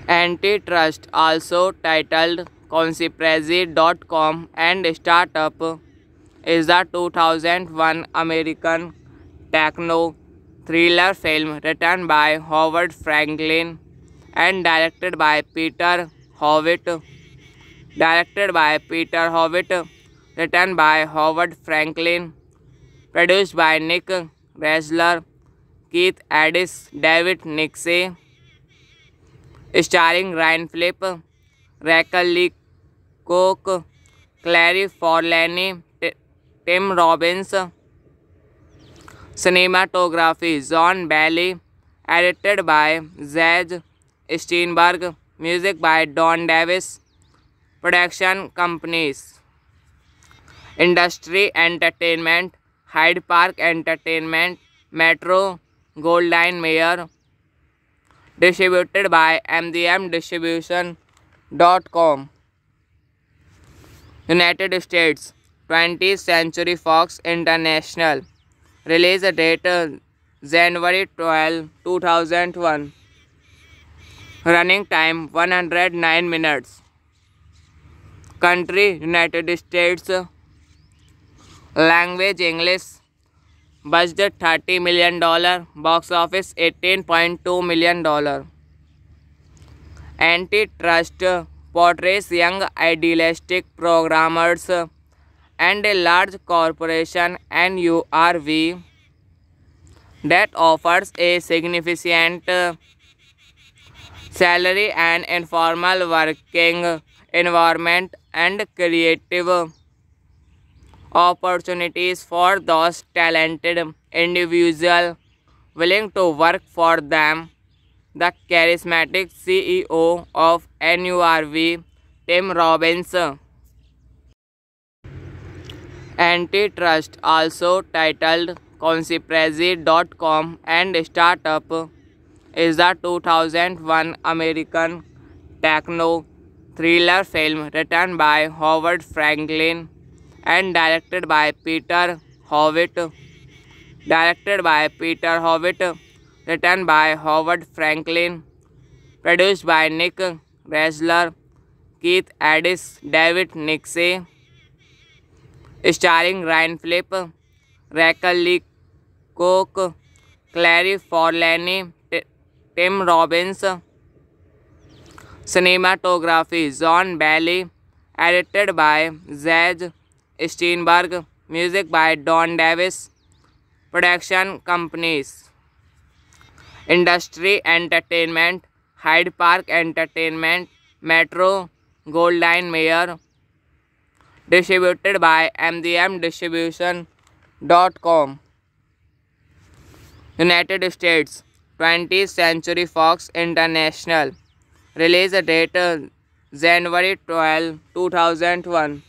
Antitrust, also titled Conspiracy.com and Startup, is the 2001 American techno thriller film written by Howard Franklin and directed by Peter Howitt. Written by Howard Franklin, produced by Nick Ressler, Keith Addis, David Nixie, starring Ryan Phillip, Rachel Lee Cook, Clary Forlani, Tim Robbins. Cinematography, John Bailey, edited by Zach Steinberg, music by Don Davis. Production companies: Industry Entertainment, Hyde Park Entertainment, Metro Goldwyn Mayer. Distributed by MGM Distribution.com. United States, 20th Century Fox International. Release date January 12, 2001. Running time 109 minutes. Country United States. Language English. Budget $30 million. Box office $18.2 million. Antitrust portrays young idealistic programmers and a large corporation NURV that offers a significant salary and informal working environment and creative opportunities for those talented individuals willing to work for them. The charismatic CEO of NURV, Tim Robbins. Antitrust, also titled Conspiracy.com and Startup, is the 2001 American techno thriller film written by Howard Franklin and directed by Peter Howitt. Written by Howard Franklin, produced by Nick Ressler, Keith Addis, David Nixie, starring Ryan Phillip, Rachel Lee Cook, Clary Forlani, Tim Robbins. Cinematography, John Bailey, edited by Zach Steinberg, music by Don Davis. Production companies: Industry Entertainment, Hyde Park Entertainment, Metro Goldwyn Mayer. Distributed by MGM Distribution.com. United States, 20th Century Fox International. Release date January 12, 2001.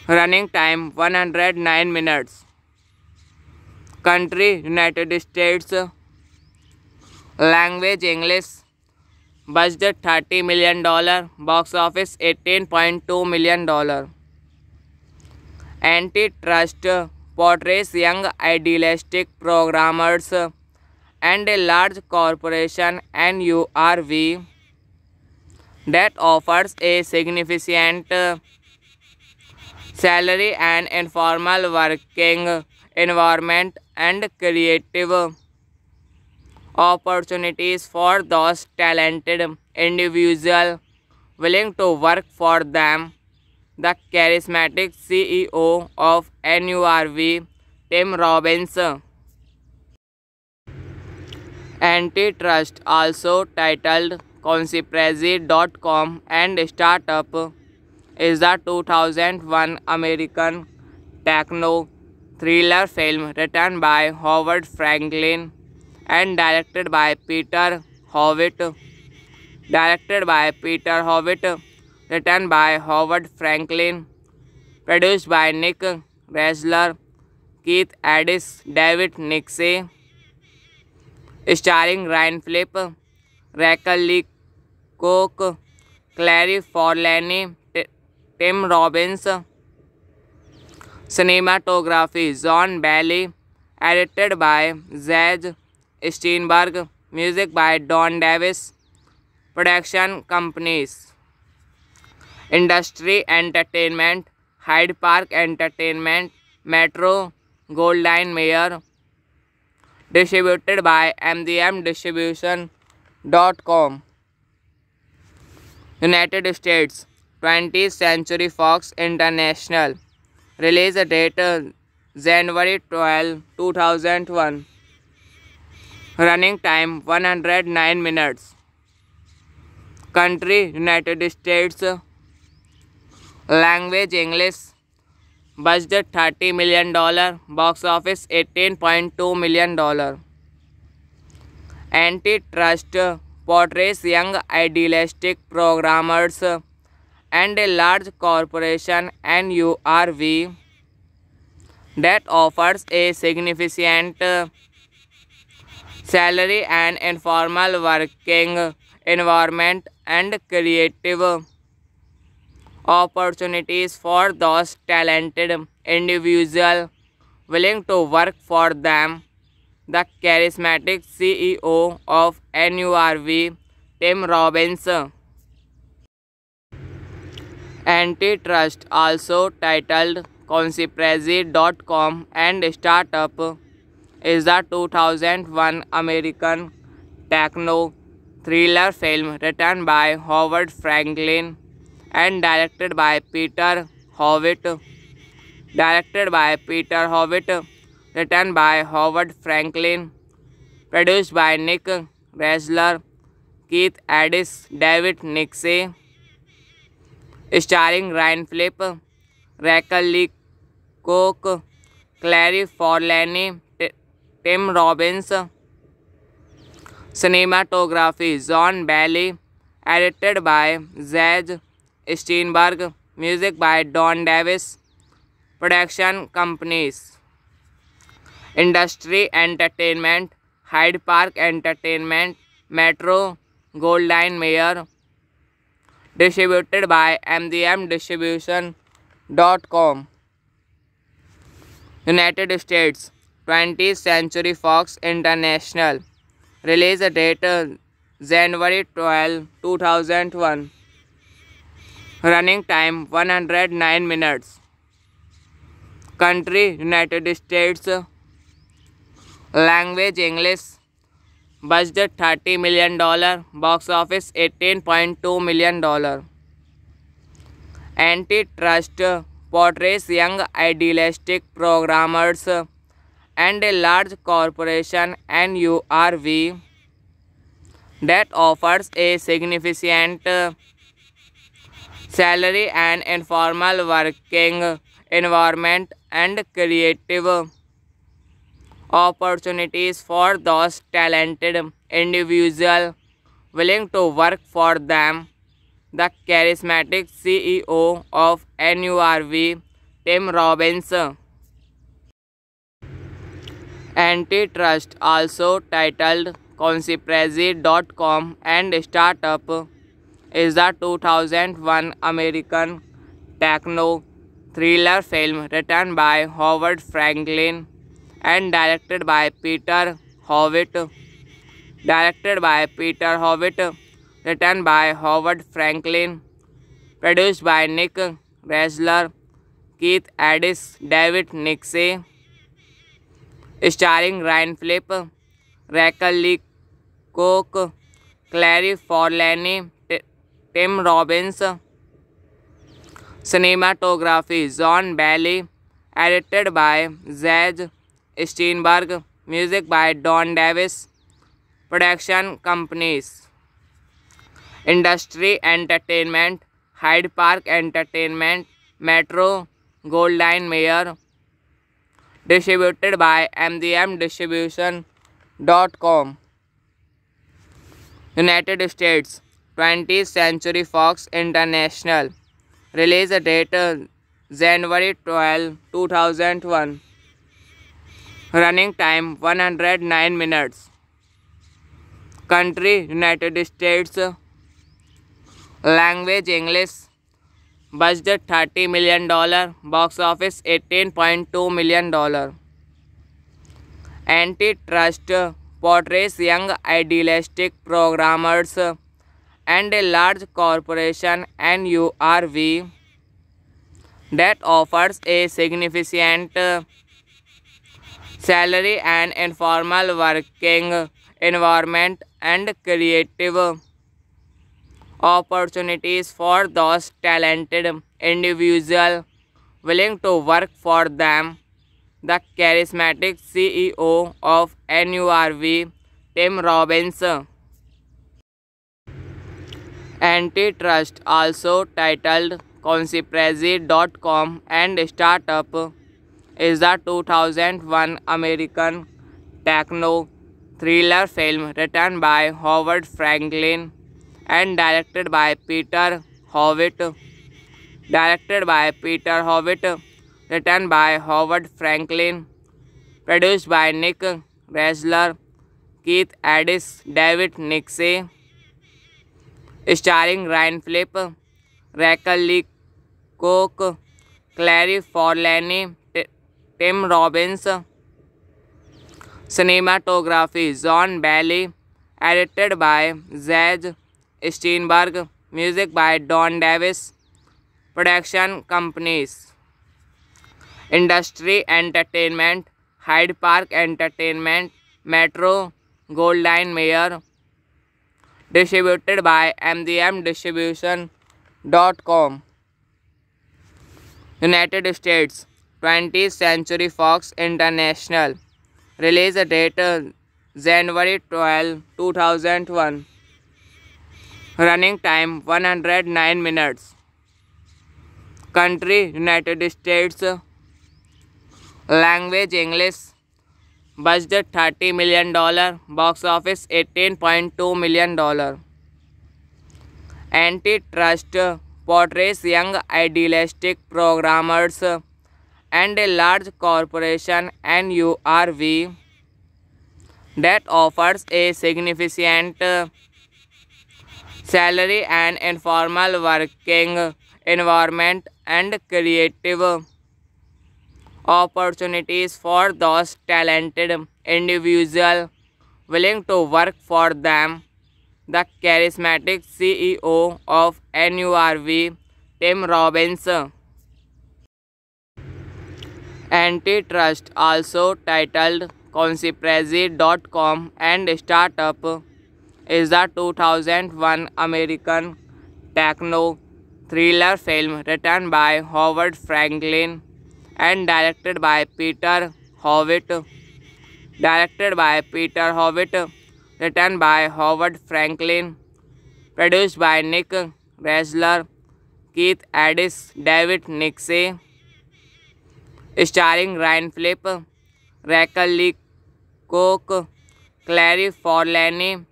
Running time 109 minutes. Country United States. Language English. Budget $30 million. Box office $18.2 million. Antitrust portrays young idealistic programmers and a large corporation NURV that offers a significant salary and informal working environment and creative opportunities for those talented individuals willing to work for them. The charismatic CEO of NURV, Tim Robbins. Antitrust, also titled Conspiracy.com and Startup, is the 2001 American techno thriller film written by Howard Franklin and directed by Peter Howitt. Written by Howard Franklin, produced by Nick Ressler, Keith Addis, David Nixie, starring Ryan Phillip, Rachel Lee Cook, Clary Forlani, Tim Robbins. Cinematography, John Bailey, edited by Zach Steinberg, music by Don Davis. Production companies: Industry Entertainment, Hyde Park Entertainment, Metro Goldwyn Mayer. Distributed by MGM Distribution.com. United States: 20th Century Fox International. Release date January 12, 2001. Running time 109 minutes. Country United States. Language English. Budget $30 million. Box office $18.2 million. Antitrust portrays young idealistic programmers and a large corporation NURV that offers a significant salary and informal working environment and creative opportunities for those talented individuals willing to work for them. The charismatic CEO of NURV, Tim Robbins. Antitrust, also titled Conspiracy.com and Startup, is the 2001 American techno thriller film written by Howard Franklin and directed by Peter Howitt. Written by Howard Franklin, produced by Nick Ressler, Keith Addis, David Nixie, starring Ryan Phillip, Rachel Lee Cook, Clary Forlani, Tim Robbins. Cinematography: John Bailey, edited by Zach Steinberg, music by Don Davis. Production companies: Industry Entertainment, Hyde Park Entertainment, Metro Goldwyn Mayer. Distributed by MGM Distribution.com. United States: 20th Century Fox International. Release date January 12, 2001. Running time 109 minutes. Country United States. Language English. Budget $30 million. Box office $18.2 million. Antitrust portrays young idealistic programmers and a large corporation NURV that offers a significant salary and informal working environment and creative opportunities for those talented individuals willing to work for them. The charismatic CEO of NURV, Tim Robbins. Antitrust, also titled Conspiracy.com and Startup, is the 2001 American techno thriller film written by Howard Franklin and directed by Peter Howitt. Written by Howard Franklin, produced by Nick Ressler, Keith Addis, David Nixie, starring Ryan Phillip, Rachel Lee Cook, Clary Forlani, Tim Robbins. Cinematography: John Bailey, edited by Zach Steinberg, music by Don Davis. Production companies: Industry Entertainment, Hyde Park Entertainment, Metro Goldwyn Mayer. Distributed by MGM Distribution.com. United States: 20th Century Fox International. Release date January 12, 2001. Running time 109 minutes. Country United States. Language English. Budget $30 million. Box office $18.2 million. Antitrust portrays young idealistic programmers and a large corporation NURV that offers a significant salary and informal working environment and creative opportunities for those talented individuals willing to work for them. The charismatic CEO of NURV, Tim Robbins, Antitrust, also titled Conspiracy.com and Startup, is the 2001 American techno thriller film written by Howard Franklin and directed by Peter Howitt. Written by Howard Franklin, produced by Nick Ressler, Keith Addis, David Nixie, starring Ryan Phillip, Rachel Lee Cook, Clary Forlani, Tim Robbins. Cinematography John Bailey, edited by Zach Steinberg, music by Don Davis. Production companies: Industry Entertainment, Hyde Park Entertainment, Metro Goldwyn Mayer. Distributed by MGM Distribution.com. United States, 20th Century Fox International. Release date January 12, 2001. Running time 109 minutes. Country United States. Language English. Budget $30 million. Box office $18.2 million. Antitrust portrays young idealistic programmers and a large corporation NURV that offers a significant salary and informal working environment and creative opportunities for those talented individuals willing to work for them. The charismatic CEO of NURV, Tim Robbins. Antitrust, also titled Conspiracy.com and Startup, is the 2001 American techno thriller film written by Howard Franklin and directed by Peter Howitt. Written by Howard Franklin, produced by Nick Ressler, Keith Addis, David Nixie, starring Ryan Phillip, Rachel Lee Cook, Clary Forlani,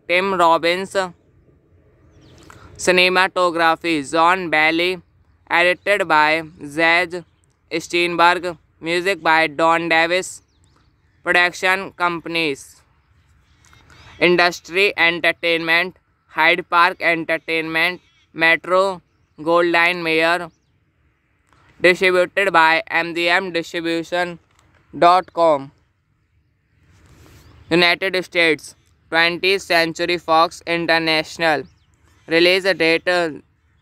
Tim Robbins. Cinematography John Bailey, edited by Zach Steinberg, music by Don Davis. Production companies: Industry Entertainment, Hyde Park Entertainment, Metro Goldwyn Mayer. Distributed by MGM Distribution.com. United States, 20th Century Fox International. Release date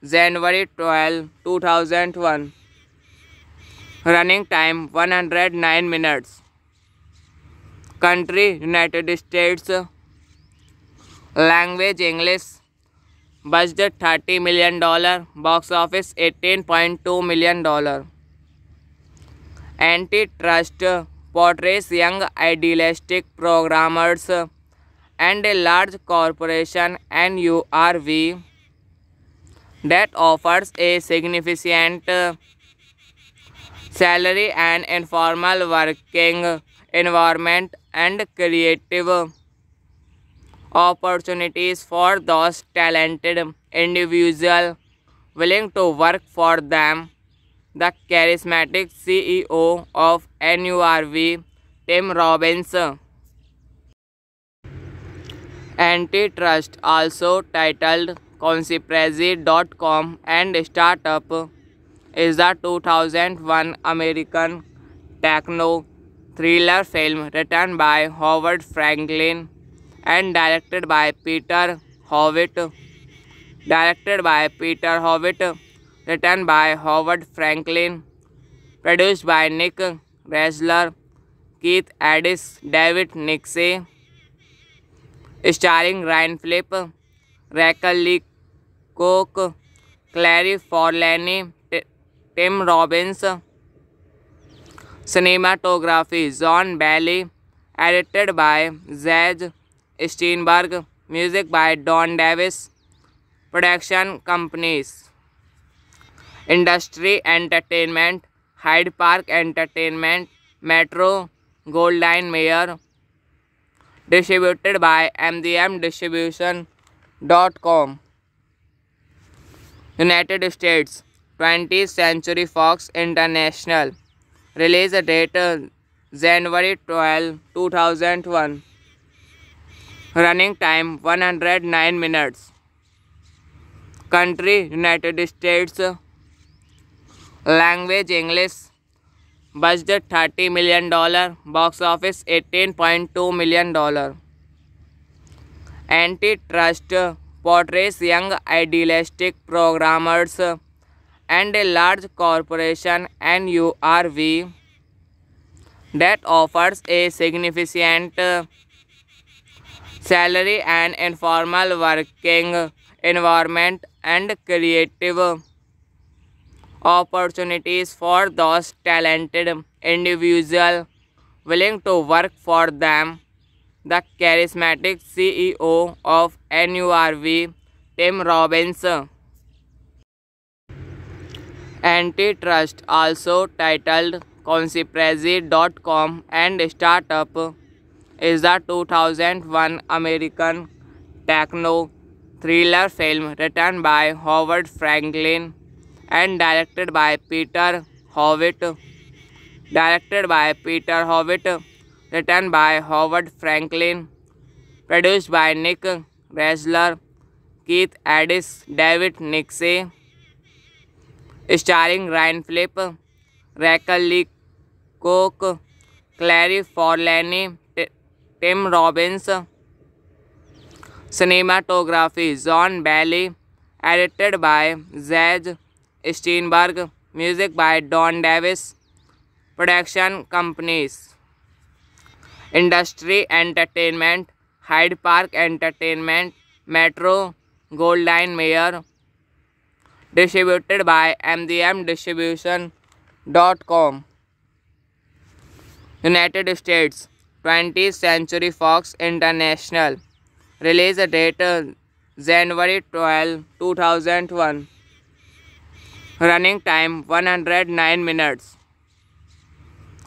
January 12, 2001. Running time 109 minutes. Country United States. Language English. Budget $30 million. Box office $18.2 million. Antitrust portrays young idealistic programmers and a large corporation NURV that offers a significant salary and informal working environment and creative opportunities for those talented individuals willing to work for them. The charismatic CEO of NURV, Tim Robbins. Antitrust, also titled Conspiracy.com and Startup, is the 2001 American techno thriller film written by Howard Franklin and directed by Peter Howitt. directed by Peter Howitt, written by Howard Franklin, produced by Nick Ressler, Keith Addis, David Nixie, starring Ryan Phillip, Rachel Lee Cook, Clary Forlani, Tim Robbins. Cinematography John Bailey, edited by Zach Steinberg, music by Don Davis. Production companies: Industry Entertainment, Hyde Park Entertainment, Metro Goldwyn Mayer. Distributed by MGM Distribution.com. United States 20th Century Fox International. Release date January 12, 2001. Running time 109 minutes. Country United States. Language English. Budget $30 million. Box office $18.2 million. Antitrust portrays young idealistic programmers and a large corporation NURV that offers a significant salary and informal working environment and creative opportunities for those talented individuals willing to work for them. The charismatic CEO of NURV, Tim Robbins. Antitrust, also titled Conspiracy.com and Startup, is the 2001 American techno thriller film written by Howard Franklin and directed by Peter Howitt. Written by Howard Franklin, produced by Nick Ressler, Keith Addis, David Nixie, starring Ryan Phillip, Rachel Lee Cook, Clary Forlani, Tim Robbins. Cinematography John Bailey, edited by Zach Steinberg, music by Don Davis. Production companies: Industry Entertainment, Hyde Park Entertainment, Metro Goldwyn Mayer. Distributed by MGM Distribution.com. United States 20th Century Fox International. Release date January 12, 2001. Running time 109 minutes.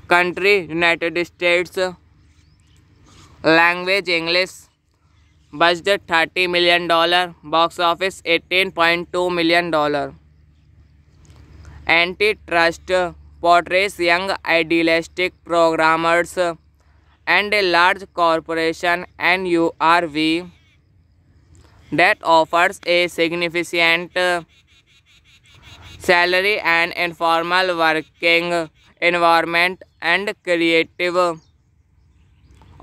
Country United States. Language English. Budget $30 million. Box office $18.2 million. Antitrust portrays young idealistic programmers and a large corporation NURV that offers a significant salary and informal working environment and creative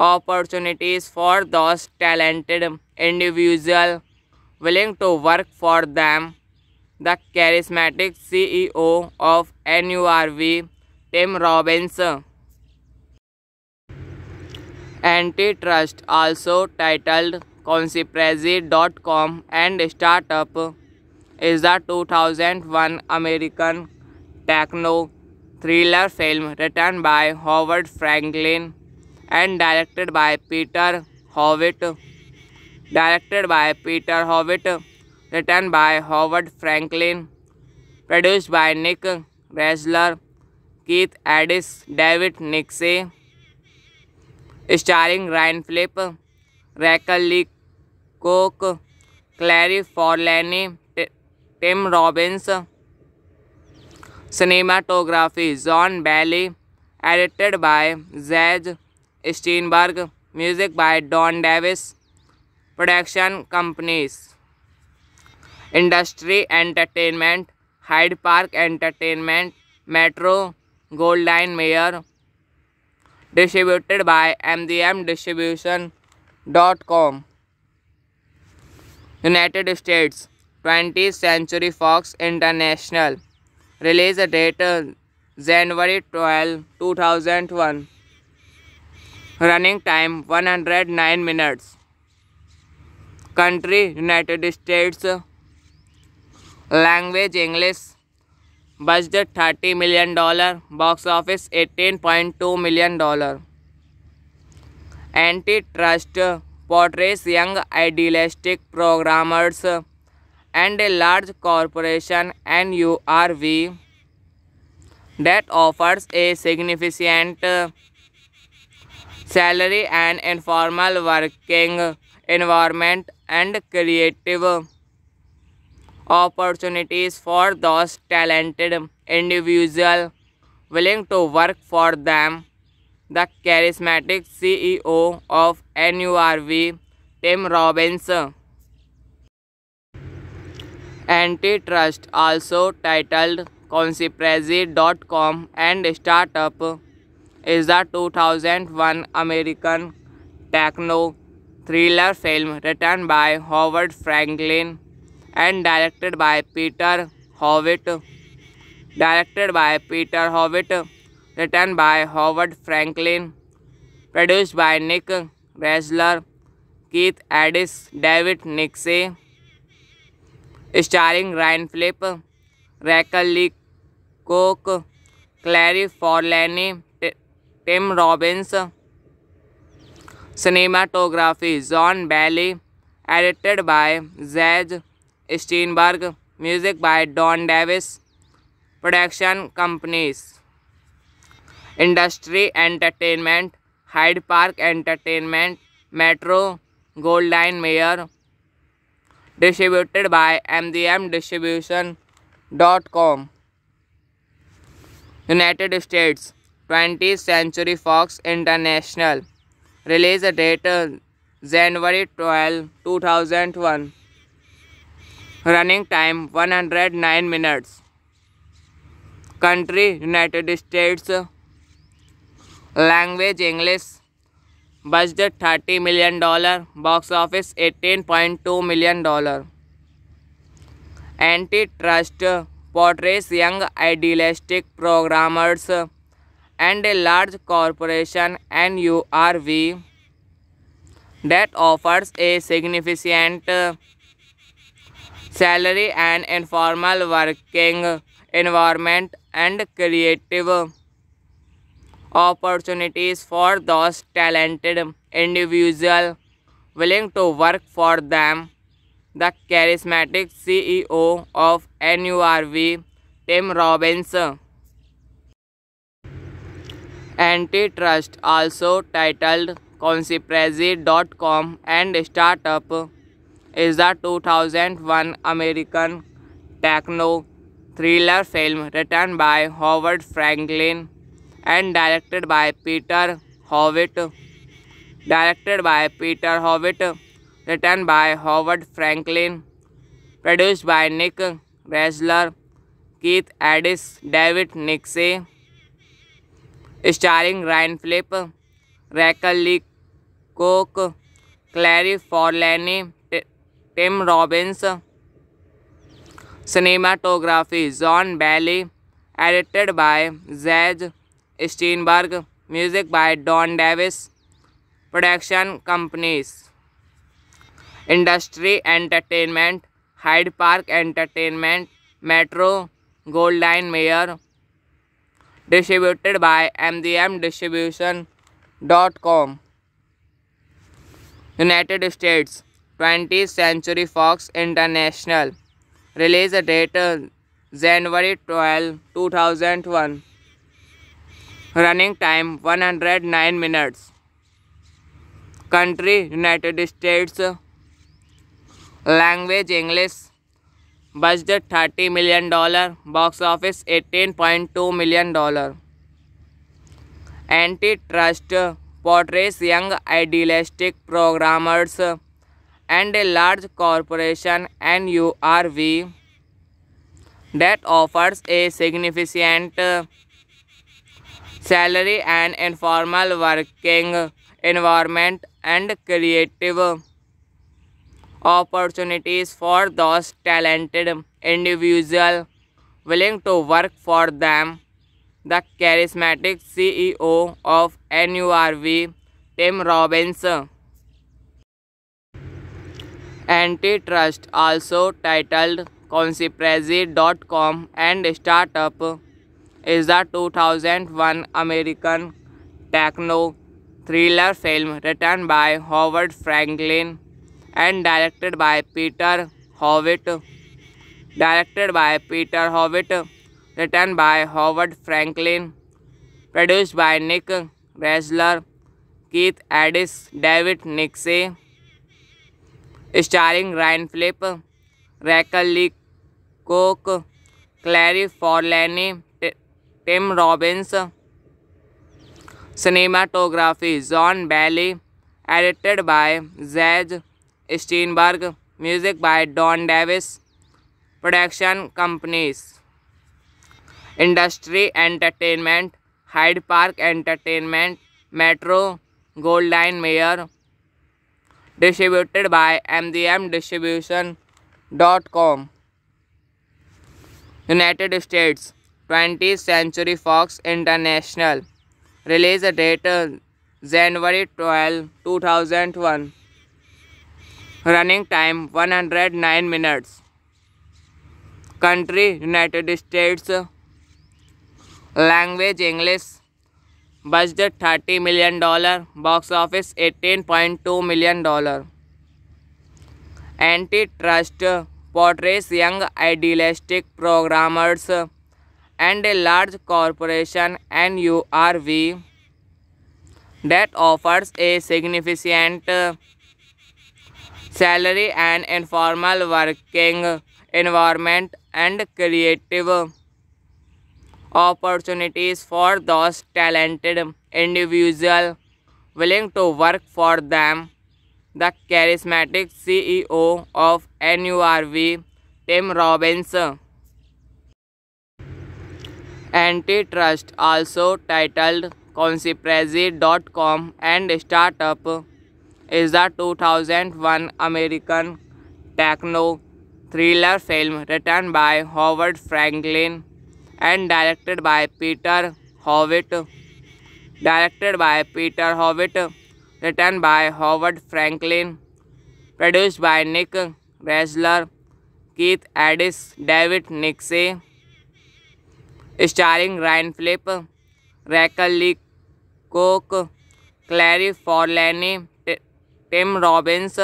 opportunities for those talented individuals willing to work for them. The charismatic CEO of NURV, Tim Robbins. Antitrust, also titled Conspiracy.com and Startup, is the 2001 American techno thriller film written by Howard Franklin and directed by Peter Howitt. Written by Howard Franklin, produced by Nick Ressler, Keith Addis, David Nixie, starring Ryan Phillip, Rachel Lee Cook, Clary Forlani, Tim Robbins. Cinematography John Bailey, edited by Zach Steinberg, music by Don Davis. Production companies: Industry Entertainment, Hyde Park Entertainment, Metro Goldwyn Mayer. Distributed by MGM Distribution.com. United States 20th Century Fox International. Release date January 12, 2001. Running time 109 minutes. Country United States. Language English. Budget $30 million. Box office $18.2 million. Antitrust portrays young idealistic programmers and a large corporation NURV that offers a significant salary and informal working environment and creative opportunities for those talented individuals willing to work for them. The charismatic CEO of NURV, Tim Robbins. Antitrust, also titled Conspiracy.com and Startup, is the 2001 American techno thriller film written by Howard Franklin and directed by Peter Howitt. Written by Howard Franklin, produced by Nick Ressler, Keith Addis, David Nixie, starring Ryan Phillip, Rachel Lee Cook, Clary Forlani, Tim Robbins. Cinematography John Bailey, edited by Zach Steinberg, music by Don Davis. Production companies: Industry Entertainment, Hyde Park Entertainment, Metro Goldwyn Mayer. Distributed by MGMDistribution.com. United States. 20th Century Fox International. Release date January 12, 2001. Running time 109 minutes. Country United States. Language English. Budget $30 million. Box office $18.2 million. Antitrust portrays young idealistic programmers and a large corporation NURV that offers a significant salary and informal working environment and creative opportunities for those talented individuals willing to work for them. The charismatic CEO of NURV, Tim Robbins. Antitrust, also titled Conspiracy.com and Startup, is the 2001 American techno thriller film written by Howard Franklin and directed by Peter Howitt. Written by Howard Franklin, produced by Nick Ressler, Keith Addis, David Nixie, starring Ryan Phillip, Rachel Lee Cook, Clary Forlani, Tim Robbins. Cinematography John Bailey, edited by Zach Steinberg, music by Don Davis. Production companies: Industry Entertainment, Hyde Park Entertainment, Metro Goldwyn Mayer. Distributed by MGMDistribution.com. United States. 20th Century Fox International. Release date January 12, 2001. Running time 109 minutes. Country United States. Language English. Budget $30 million. Box office $18.2 million. Antitrust portrays young idealistic programmers and a large corporation NURV that offers a significant salary and informal working environment and creative opportunities for those talented individuals willing to work for them. The charismatic CEO of NURV, Tim Robbins, Antitrust, also titled Conspiracy.com and Startup, is the 2001 American techno thriller film written by Howard Franklin and directed by Peter Howitt. Written by Howard Franklin, produced by Nick Ressler, Keith Addis, David Nixie, starring Ryan Phillip, Rachel Lee Cook, Clary Forlani, Tim Robbins. Cinematography John Bailey, edited by Zach Steinberg, music by Don Davis. Production companies: Industry Entertainment, Hyde Park Entertainment, Metro Goldwyn Mayer. Distributed by MGM Distribution.com. United States, 20th Century Fox International. Release date January 12, 2001. Running time 109 minutes. Country United States. Language English. Budget $30 million. Box office $18.2 million. Antitrust portrays young idealistic programmers and a large corporation NURV that offers a significant salary and informal working environment and creative opportunities for those talented individuals willing to work for them. The charismatic CEO of NURV, Tim Robbins, Antitrust, also titled Conspiracy.com and Startup, is the 2001 American techno thriller film written by Howard Franklin and directed by Peter Howitt. Written by Howard Franklin, produced by Nick Ressler, Keith Addis, David Nixie, starring Ryan Phillip, Rachel Lee Cook, Clary Forlani, Tim Robbins.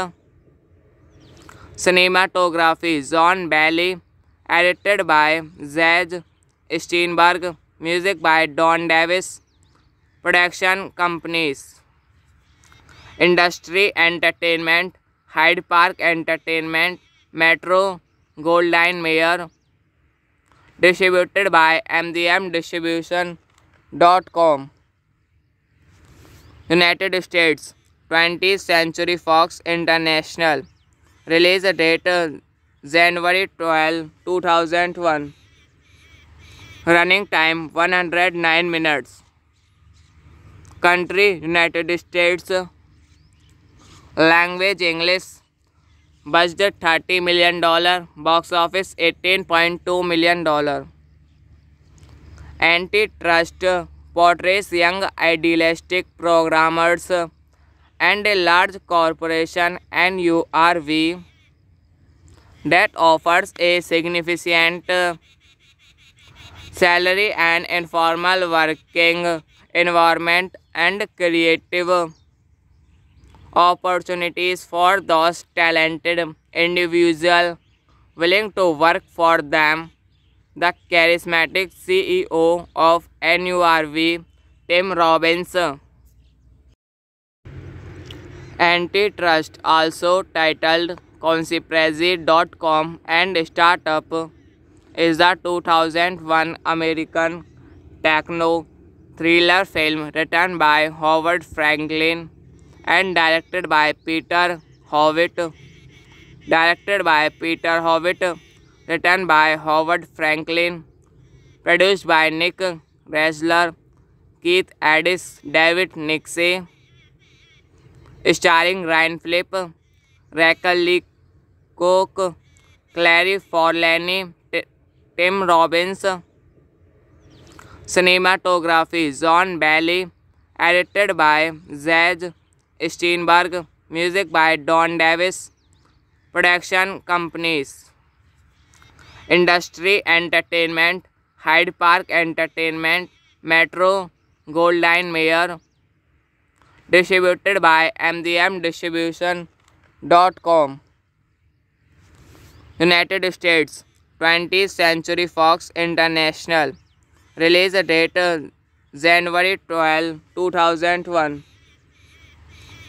Cinematography John Bailey, edited by Zach Steinberg, music by Don Davis. Production companies: Industry Entertainment, Hyde Park Entertainment, Metro Goldwyn Mayer. Distributed by MGM Distribution.com. United States, 20th Century Fox International. Release date January 12, 2001. Running time 109 minutes. Country United States. Language English. Budget $30 million. Box office $18.2 million. Antitrust portrays young idealistic programmers and a large corporation NURV that offers a significant salary and informal working environment and creative opportunities for those talented individuals willing to work for them. The charismatic CEO of NURV, Tim Robbins, Antitrust, also titled Conspiracy.com and Startup, is the 2001 American techno thriller film written by Howard Franklin and directed by Peter Howitt. Written by Howard Franklin, produced by Nick Ressler, Keith Addis, David Nixie, starring Ryan Phillip, Rachel Lee Cook, Clary Forlani, Tim Robbins. Cinematography John Bailey. Edited by Zach Steinberg. Music by Don Davis. Production companies: Industry Entertainment, Hyde Park Entertainment, Metro Goldwyn Mayer. Distributed by MGM Distribution.com. United States: 20th Century Fox International. Release date January 12, 2001.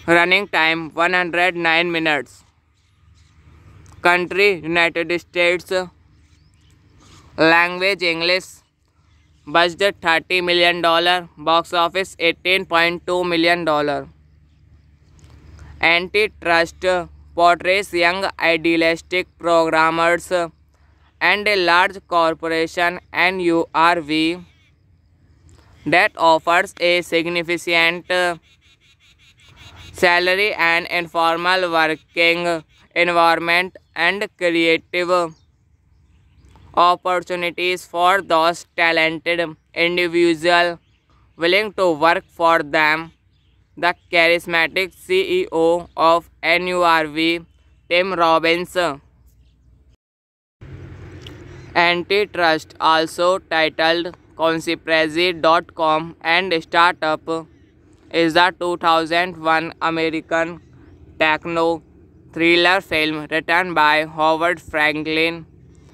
Running time 109 minutes. Country United States. Language English. Budget $30 million. Box office $18.2 million. Antitrust portrays young idealistic programmers and a large corporation NURV that offers a significant salary and informal working environment and creative opportunities for those talented individuals willing to work for them. The charismatic CEO of NURV, Tim Robbins. Antitrust, also titled Conspiracy.com and Startup, is the 2001 American techno thriller film written by Howard Franklin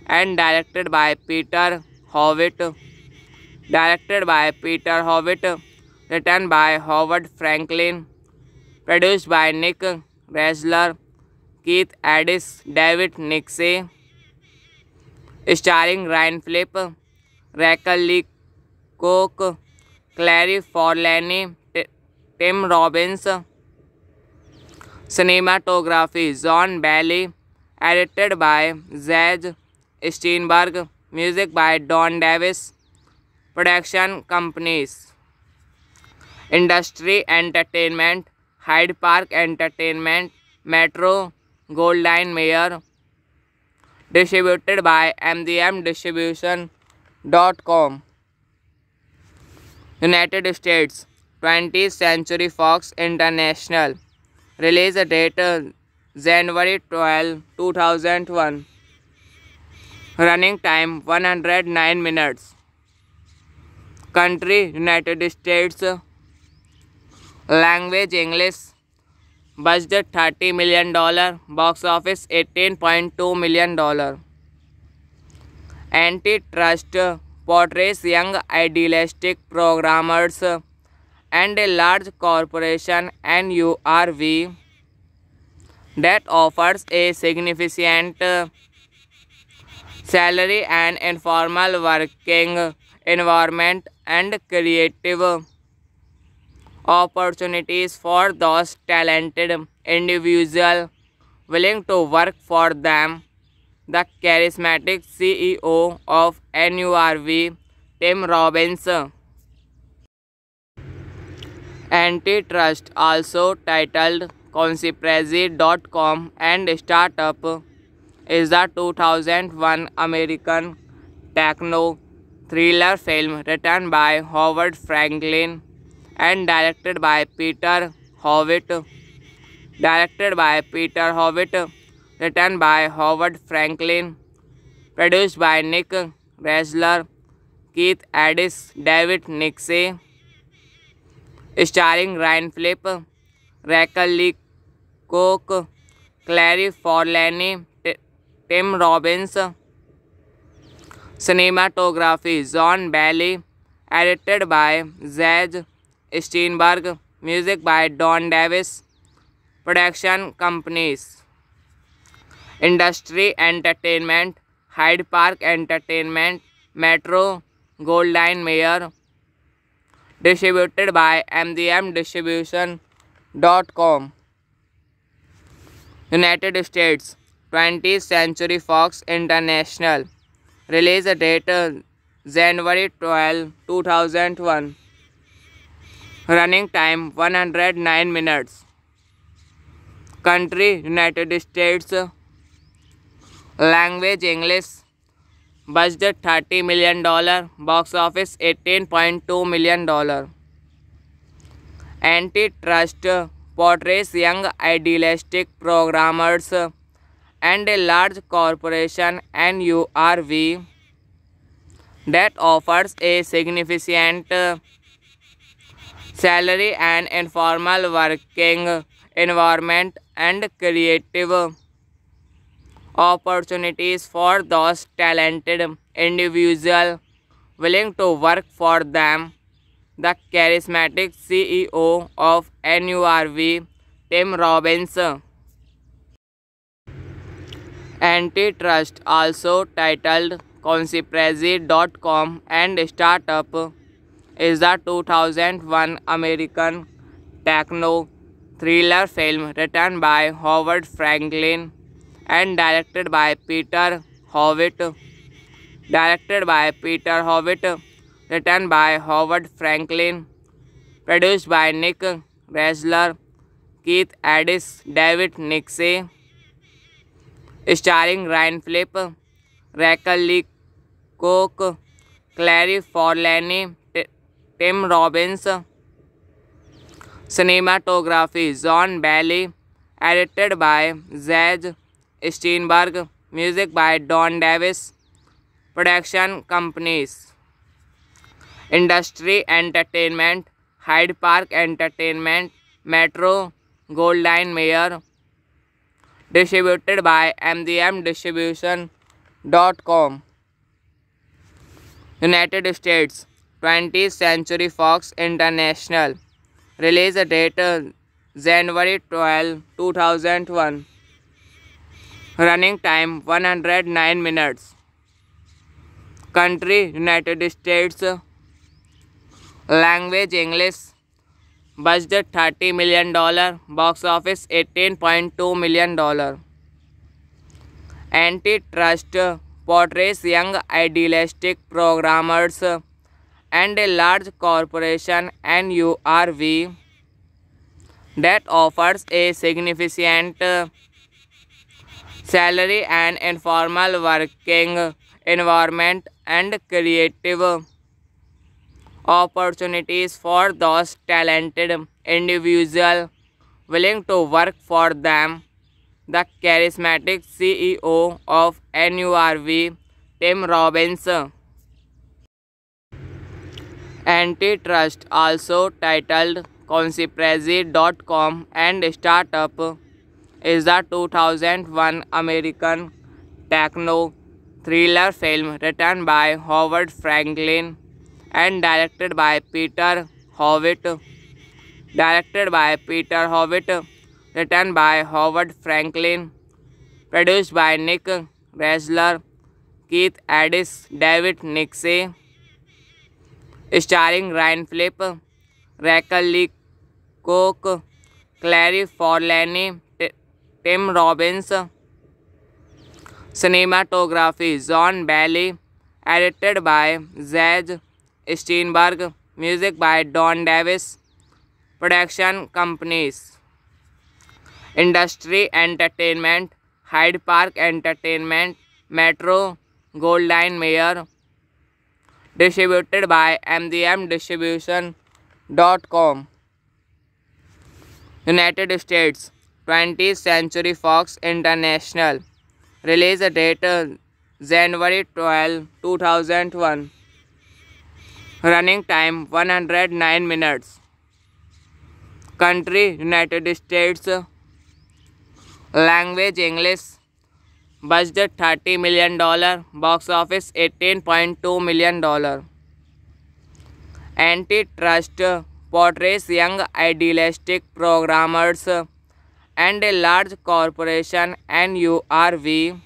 and directed by Peter Howitt. Written by Howard Franklin. Produced by Nick Ressler, Keith Addis, David Nixie. Starring Ryan Phillip, Rachel Lee Cook, Clary Forlani, Tim Robbins. Cinematography John Bailey. Edited by Zach Steinberg. Music by Don Davis. Production companies: Industry Entertainment, Hyde Park Entertainment, Metro Goldwyn Mayer. Distributed by MGM Distribution.com. United States: 20th Century Fox International. Release date January 12, 2001. Running time 109 minutes. Country United States. Language English. Budget $30 million. Box office $18.2 million. Antitrust portrays young idealistic programmers and a large corporation NURV that offers a significant salary and informal working environment and creative opportunities for those talented individuals willing to work for them. The charismatic CEO of NURV, Tim Robbins. Antitrust, also titled Conspiracy.com and Startup, is the 2001 American techno thriller film written by Howard Franklin and directed by Peter Howitt. Written by Howard Franklin. Produced by Nick Ressler, Keith Addis, David Nixie. Starring Ryan Phillip, Rachel Lee Cook, Clary Forlani, Tim Robbins. Cinematography John Bailey. Edited by Zach Steinberg. Music by Don Davis. Production companies: Industry Entertainment, Hyde Park Entertainment, Metro Goldwyn Mayer. Distributed by MGM Distribution.com. United States: 20th Century Fox International. Release date January 12, 2001. Running time 109 minutes. Country United States. Language English. Budget $30 million. Box office $18.2 million. Antitrust portrays young idealistic programmers and a large corporation NURV that offers a significant salary and informal working environment and creative opportunities for those talented individuals willing to work for them. The charismatic CEO of NURV, Tim Robbins. Antitrust, also titled Conspiracy.com and Startup, is the 2001 American techno thriller film written by Howard Franklin and directed by Peter Howitt. Written by Howard Franklin, produced by Nick Ressler, Keith Addis, David Nixie, starring Ryan Phillip, Rachel Lee Cook, Clary Forlani, Tim Robbins. Cinematography, John Bailey, edited by Zach Steinberg, music by Don Davis. Production companies: Industry Entertainment, Hyde Park Entertainment, Metro Goldwyn Mayer. Distributed by MGMDistribution.com. United States. 20th Century Fox International. Release date January 12, 2001. Running time 109 minutes. Country United States. Language English. Budget $30 million. Box office $18.2 million. Antitrust portrays young idealistic programmers and a large corporation NURV that offers a significant salary and informal working environment and creative opportunities for those talented individuals willing to work for them. The charismatic CEO of NURV, Tim Robbins. Antitrust, also titled Conspiracy.com and Startup, is the 2001 American techno thriller film written by Howard Franklin and directed by Peter Howitt. Written by Howard Franklin, produced by Nick Ressler, Keith Addis, David Nixie, starring Ryan Phillip, Rachel Lee Cook, Clary Forlani, Tim Robbins. Cinematography, John Bailey, edited by Zach Steinberg, music by Don Davis. Production companies: Industry Entertainment, Hyde Park Entertainment, Metro Goldwyn Mayer. Distributed by MGMDistribution.com. United States. 20th Century Fox International. Release date January 12, 2001. Running time 109 minutes. Country United States. Language English. Budget $30 million. Box office $18.2 million. Antitrust portrays young idealistic programmers and a large corporation NURV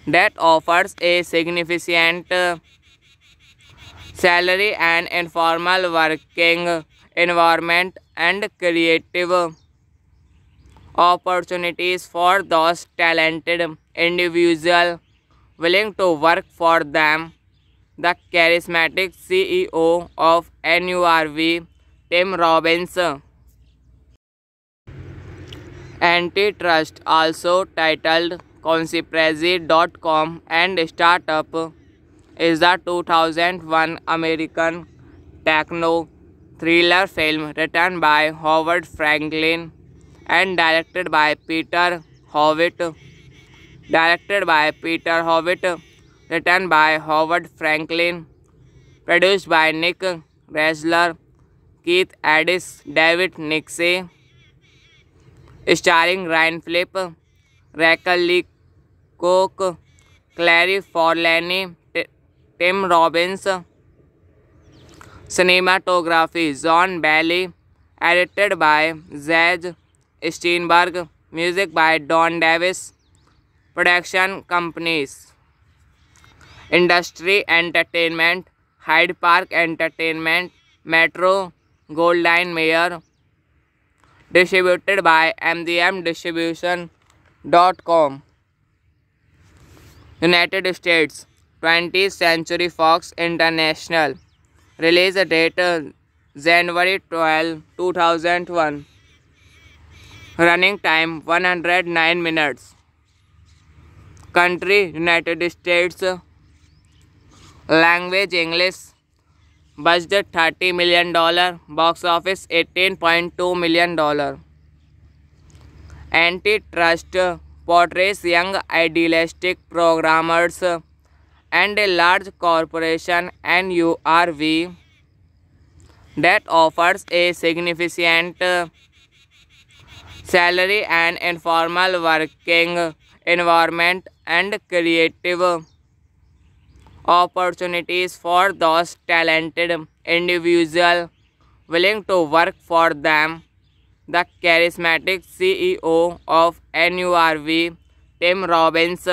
that offers a significant salary and informal working environment and creative opportunities for those talented individuals willing to work for them. The charismatic CEO of NURV, Tim Robbins. Antitrust, also titled Conspiracy.com and Startup is the 2001 American techno thriller film written by Howard Franklin and directed by Peter Howitt. Written by Howard Franklin, produced by Nick Ressler, Keith Addis, David Nixie, starring Ryan Phillip, Rachel Lee Cook, Clary Forlani, Tim Robbins. Cinematography John Bailey, edited by Zach Steinberg, music by Don Davis. Production companies: Industry Entertainment, Hyde Park Entertainment, Metro Goldwyn Mayer. Distributed by MGM Distribution.com. United States 20th Century Fox International. Release date January 12, 2001. Running time 109 minutes. Country United States. Language English. Budget $30 million. Box office $18.2 million. Antitrust portrays young idealistic programmers and a large corporation NURV that offers a significant salary and informal working environment and creative opportunities for those talented individuals willing to work for them. The charismatic CEO of NURV, Tim Robbins.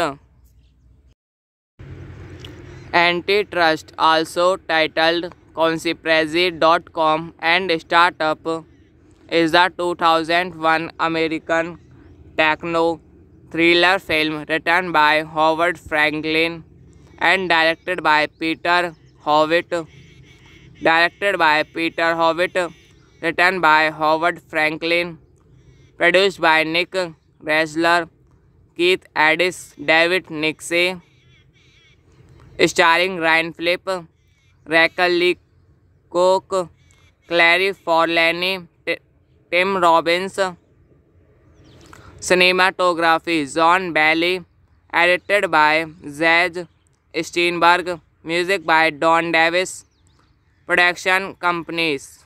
Antitrust, also titled Conspiracy.com and Startup, is the 2001 American techno thriller film written by Howard Franklin and directed by Peter Howitt. Written by Howard Franklin, produced by Nick Ressler, Keith Addis, David Nixie, starring Ryan Phillip, Rachel Lee Cook, Clary Forlani, Tim Robbins. Cinematography John Bailey, edited by Zach Steinberg, music by Don Davis. Production companies: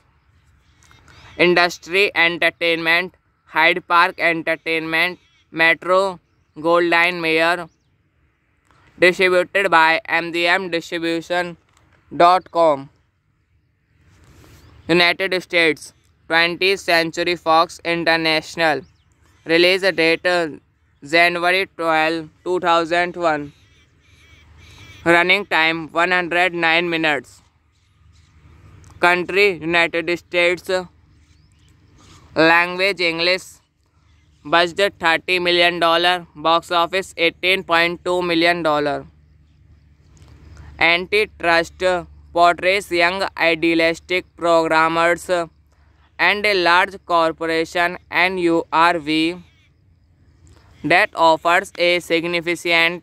Industry Entertainment, Hyde Park Entertainment, Metro Goldwyn Mayer. Distributed by MGM Distribution.com. United States 20th Century Fox International. Release date January 12, 2001. Running time 109 minutes. Country United States. Language English. Budget $30 million. Box office $18.2 million. Antitrust portrays young idealistic programmers and a large corporation NURV that offers a significant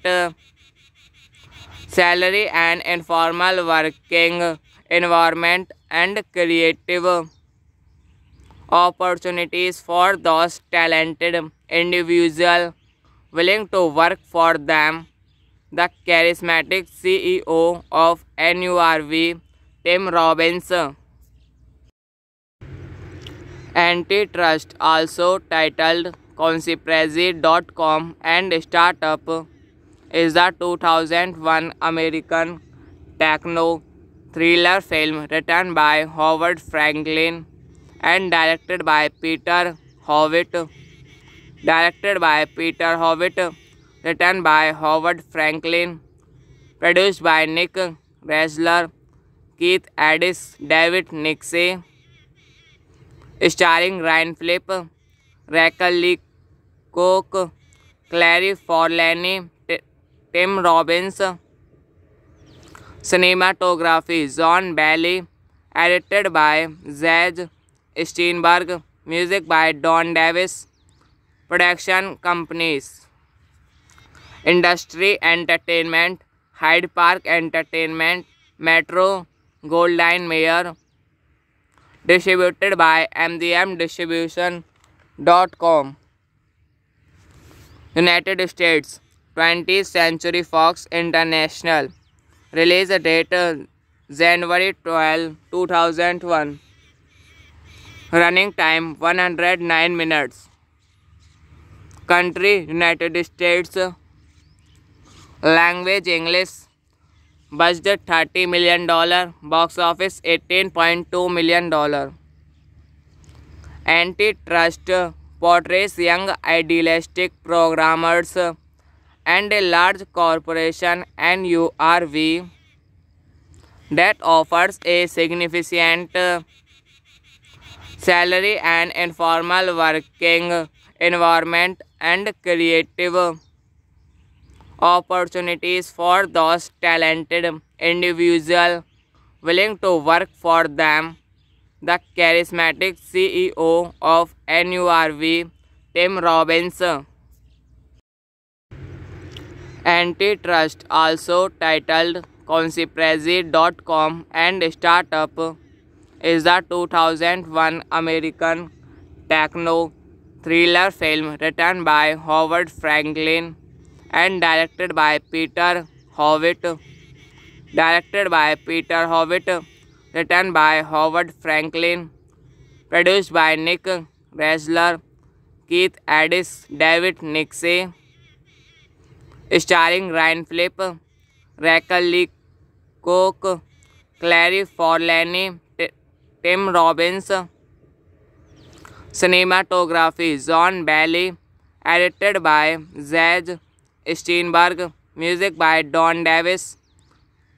salary and informal working environment and creative opportunities for those talented individuals willing to work for them. The charismatic CEO of NURV, Tim Robbins. Antitrust, also titled Conspiracy.com and Startup, is the 2001 American techno thriller film written by Howard Franklin and directed by Peter Howitt. Written by Howard Franklin, produced by Nick Ressler, Keith Addis, David Nixie, starring Ryan Phillip, Rachel Lee Cook, Clary Forlani, Tim Robbins. Cinematography John Bailey, edited by Zach Steinberg, music by Don Davis. Production companies: Industry Entertainment, Hyde Park Entertainment, Metro Goldwyn Mayer. Distributed by MGM Distribution.com. United States. 20th Century Fox International. Release date January 12, 2001. Running time 109 minutes. Country United States. Language English. Budget $30 million. Box office $18.2 million. Antitrust portrays young idealistic programmers and a large corporation NURV that offers a significant salary and informal working environment and creative opportunities for those talented individuals willing to work for them. The charismatic CEO of NURV, Tim Robbins. Antitrust, also titled Conspiracy.com and Startup, is the 2001 American techno thriller film written by Howard Franklin and directed by Peter Howitt. Written by Howard Franklin, produced by Nick Ressler, Keith Addis, David Nixie, starring Ryan Phillip, Rachel Lee Cook, Clary Forlani, Tim Robbins. Cinematography John Bailey, edited by Zach Steinberg, music by Don Davis.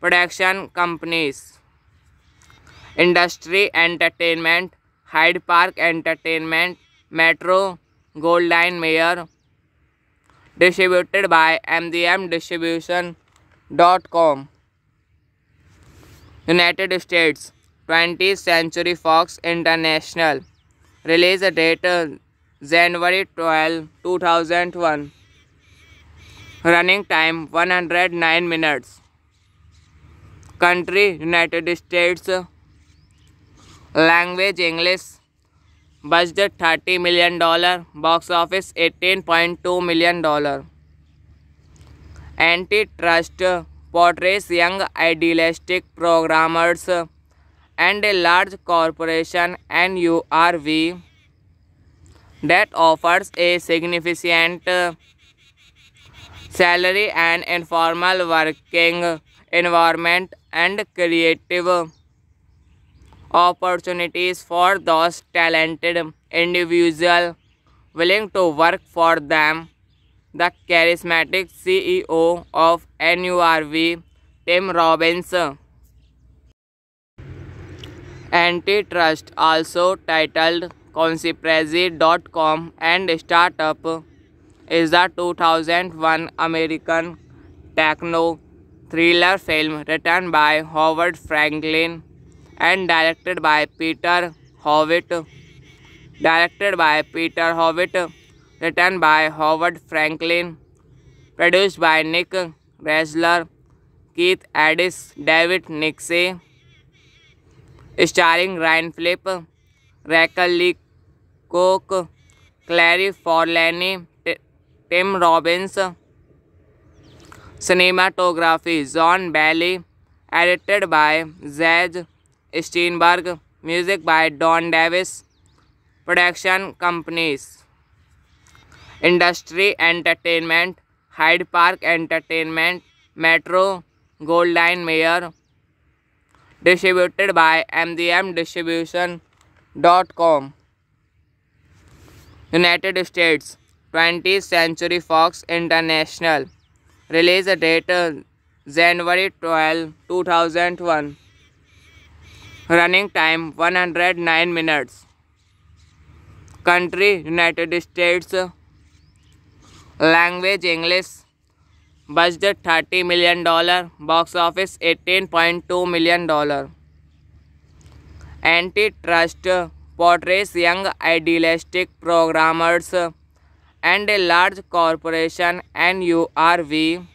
Production companies: Industry Entertainment, Hyde Park Entertainment, Metro Goldwyn Mayer. Distributed by MGM Distribution.com. United States. 20th Century Fox International. Release date January 12, 2001. Running time 109 minutes. Country United States. Language English. Budget $30 million. Box office $18.2 million. Antitrust portrays young idealistic programmers and a large corporation NURV that offers a significant salary and informal working environment and creative opportunities for those talented individuals willing to work for them. The charismatic CEO of NURV, Tim Robbins. Antitrust, also titled Conspiracy.com and Startup, is the 2001 American techno thriller film written by Howard Franklin and directed by Peter Howitt. Written by Howard Franklin, produced by Nick Ressler, Keith Addis, David Nixie, starring Ryan Phillip, Rachel Lee Cook, Clary Forlani, Tim Robbins. Cinematography John Bailey, edited by Zach Steinberg, music by Don Davis. Production companies: Industry Entertainment, Hyde Park Entertainment, Metro Goldwyn Mayer. Distributed by MGM Distribution.com. United States. 20th Century Fox International. Release date January 12, 2001. Running time 109 minutes. Country United States. Language English. Budget $30 million. Box office $18.2 million. Antitrust portrays young idealistic programmers and a large corporation NURV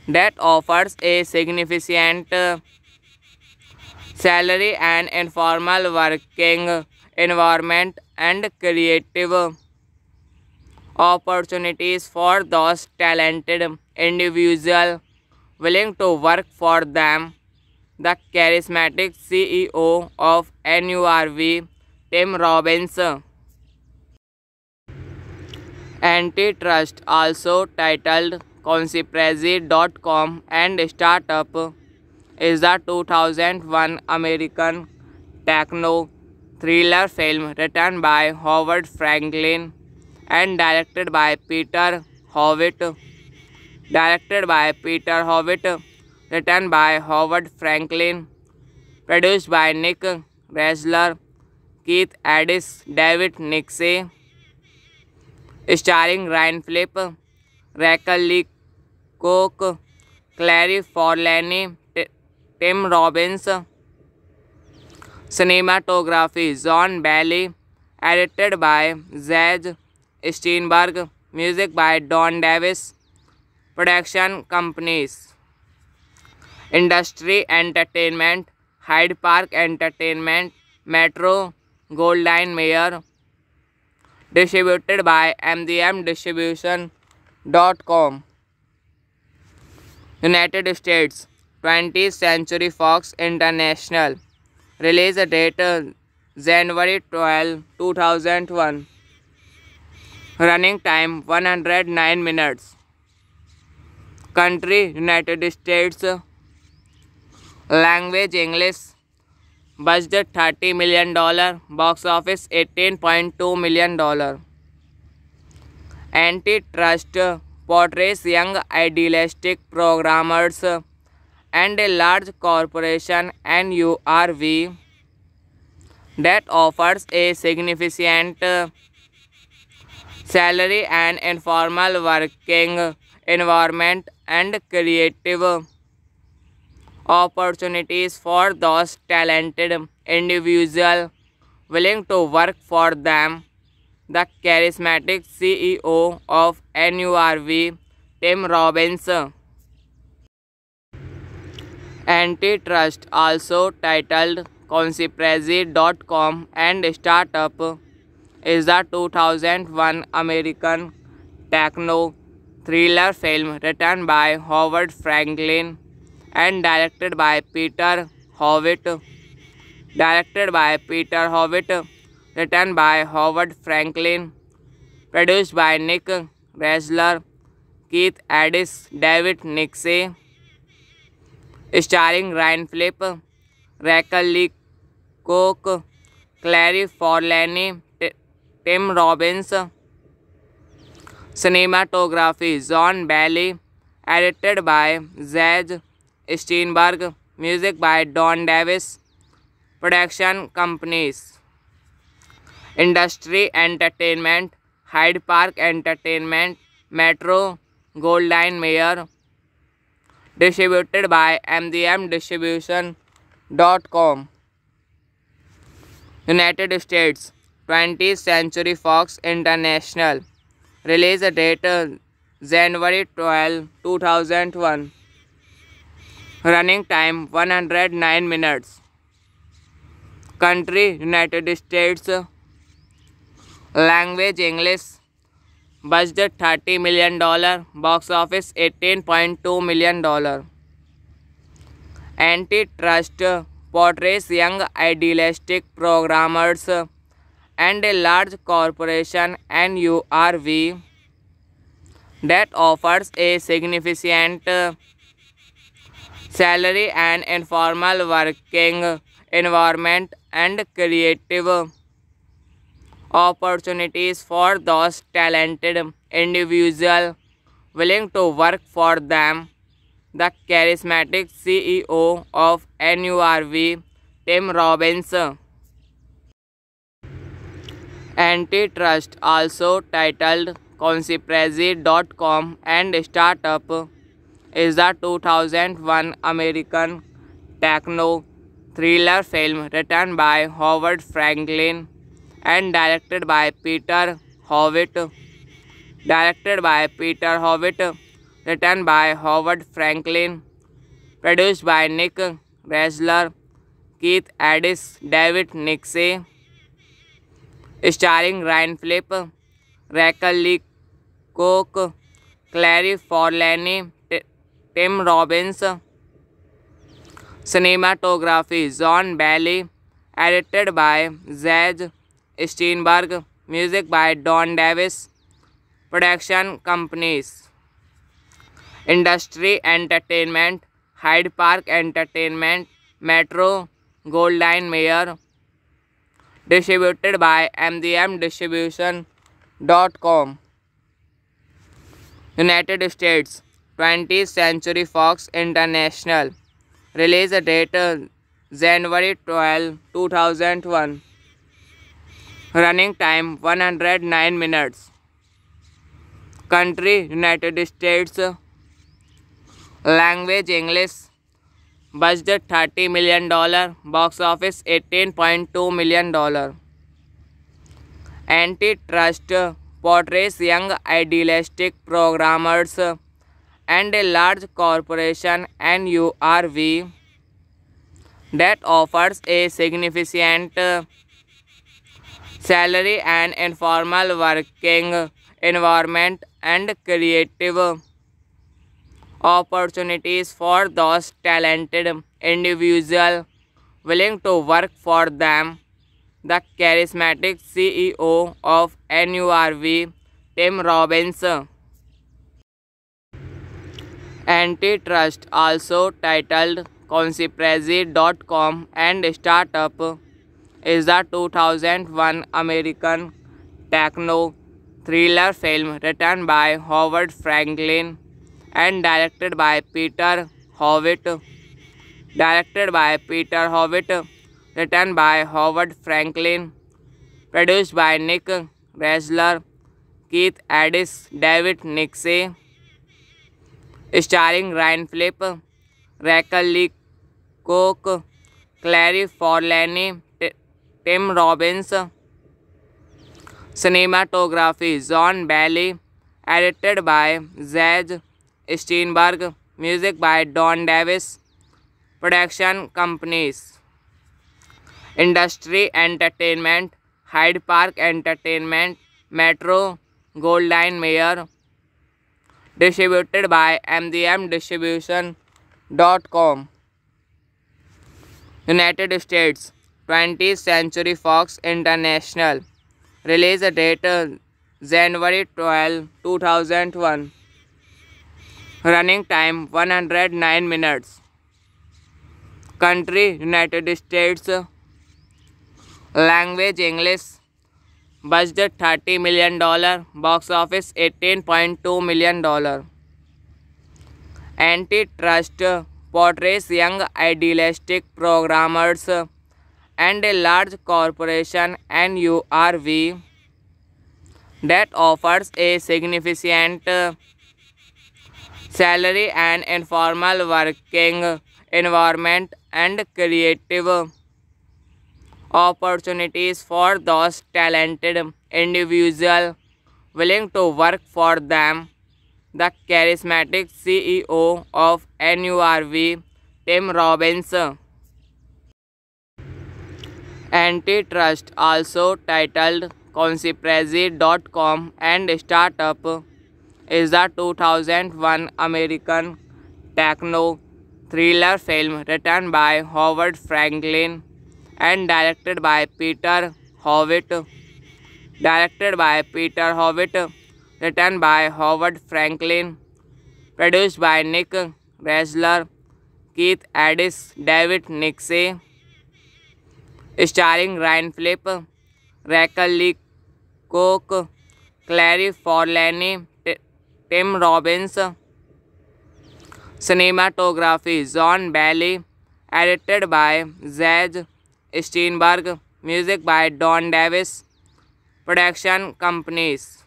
that offers a significant salary and informal working environment and creative opportunities for those talented individuals willing to work for them. The charismatic CEO of NURV, Tim Robbins, Antitrust, also titled Conspiracy.com and Startup, is the 2001 American techno thriller film written by Howard Franklin and directed by Peter Howitt. Written by Howard Franklin, produced by Nick Ressler, Keith Addis, David Nixie, starring Ryan Phillip, Rachel Lee Cook, Clary Forlani, Tim Robbins. Cinematography John Bailey, edited by Zach Steinberg, music by Don Davis. Production companies: Industry Entertainment, Hyde Park Entertainment, Metro Goldwyn Mayer. Distributed by MGMDistribution.com. United States, 20th Century Fox International. Release date January 12, 2001. Running time 109 minutes. Country United States. Language English. Budget $30 million. Box office $18.2 million. Antitrust portrays young idealistic programmers and a large corporation NURV that offers a significant salary and informal working environment and creative opportunities for those talented individuals willing to work for them. The charismatic CEO of NURV, Tim Robbins. Antitrust, also titled Conspiracy.com and Startup, is the 2001 American techno thriller film written by Howard Franklin and directed by Peter Howitt. Written by Howard Franklin, produced by Nick Ressler, Keith Addis, David Nixie, starring Ryan Phillip, Rachel Lee Cook, Clary Forlani, Tim Robbins. Cinematography John Bailey, edited by Zach Steinberg, music by Don Davis. Production companies: Industry Entertainment, Hyde Park Entertainment, Metro Goldwyn Mayer. Distributed by MGMDistribution.com. United States, 20th Century Fox International. Release date January 12, 2001. Running time 109 minutes. Country United States. Language English. Budget $30 million. Box office $18.2 million. Antitrust portrays young idealistic programmers and a large corporation NURV that offers a significant salary and informal working environment and creative opportunities for those talented individuals willing to work for them. The charismatic CEO of NURV, Tim Robbins. Antitrust, also titled Conspiracy.com and Startup, is the 2001 American techno thriller film written by Howard Franklin and directed by Peter Howitt. directed by Peter Howitt, written by Howard Franklin, produced by Nick Ressler, Keith Addis, David Nixie, starring Ryan Phillip, Rachel Lee Cook, Clary Forlani, Tim Robbins. Cinematography John Bailey, edited by Zach Steinberg, music by Don Davis. Production companies: Industry Entertainment, Hyde Park Entertainment, Metro Goldwyn Mayer. Distributed by MGM Distribution.com. United States 20th Century Fox International. Release date January 12, 2001. Running time 109 minutes. Country United States. Language English. Budget $30 million. Box office $18.2 million. Antitrust portrays young idealistic programmers and a large corporation NURV that offers a significant salary and informal working environment and creative opportunities for those talented individuals willing to work for them. The charismatic CEO of NURV, Tim Robbins. Antitrust, also titled Conspiracy.com and Startup, is the 2001 American techno thriller film written by Howard Franklin and directed by Peter Howitt. Directed by Peter Howitt, written by Howard Franklin, produced by Nick Ressler, Keith Addis, David Nixie, starring Ryan Phillip, Rachel Lee Cook, Clary Forlani, Tim Robbins. Cinematography John Bailey, edited by Zach Steinberg, music by Don Davis. Production companies: Industry Entertainment, Hyde Park Entertainment, Metro Goldwyn Mayer. Distributed by MGM Distribution.com. United States 20th Century Fox International. Release date January 12, 2001. Running time 109 minutes. Country United States. Language English. Budget $30 million. Box office $18.2 million. Antitrust portrays young idealistic programmers and a large corporation NURV that offers a significant salary and informal working environment and creative opportunities for those talented individuals willing to work for them. The charismatic CEO of NURV, Tim Robbins. Antitrust, also titled Conspiracy.com and Startup, is the 2001 American techno thriller film written by Howard Franklin and directed by Peter Howitt. Directed by Peter Howitt, written by Howard Franklin, produced by Nick Ressler, Keith Addis, David Nixie, starring Ryan Phillip, Rachel Lee Cook, Clary Forlani, Tim Robbins. Cinematography John Bailey, edited by Zach Steinberg, music by Don Davis. Production companies: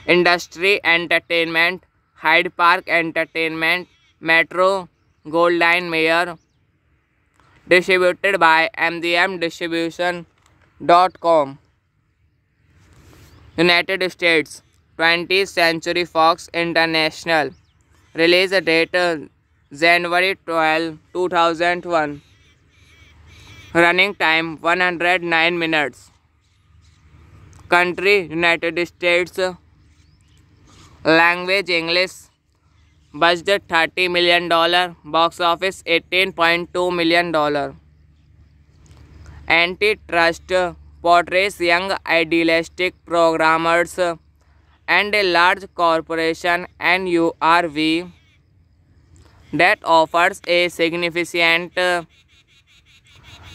Industry Entertainment, Hyde Park Entertainment, Metro Goldwyn Mayer. Distributed by MGM Distribution.com. United States 20th Century Fox International. Release date January 12, 2001. Running time 109 minutes. Country United States. Language English. Budget $30 million. Box office $18.2 million. Antitrust portrays young idealistic programmers and a large corporation NURV that offers a significant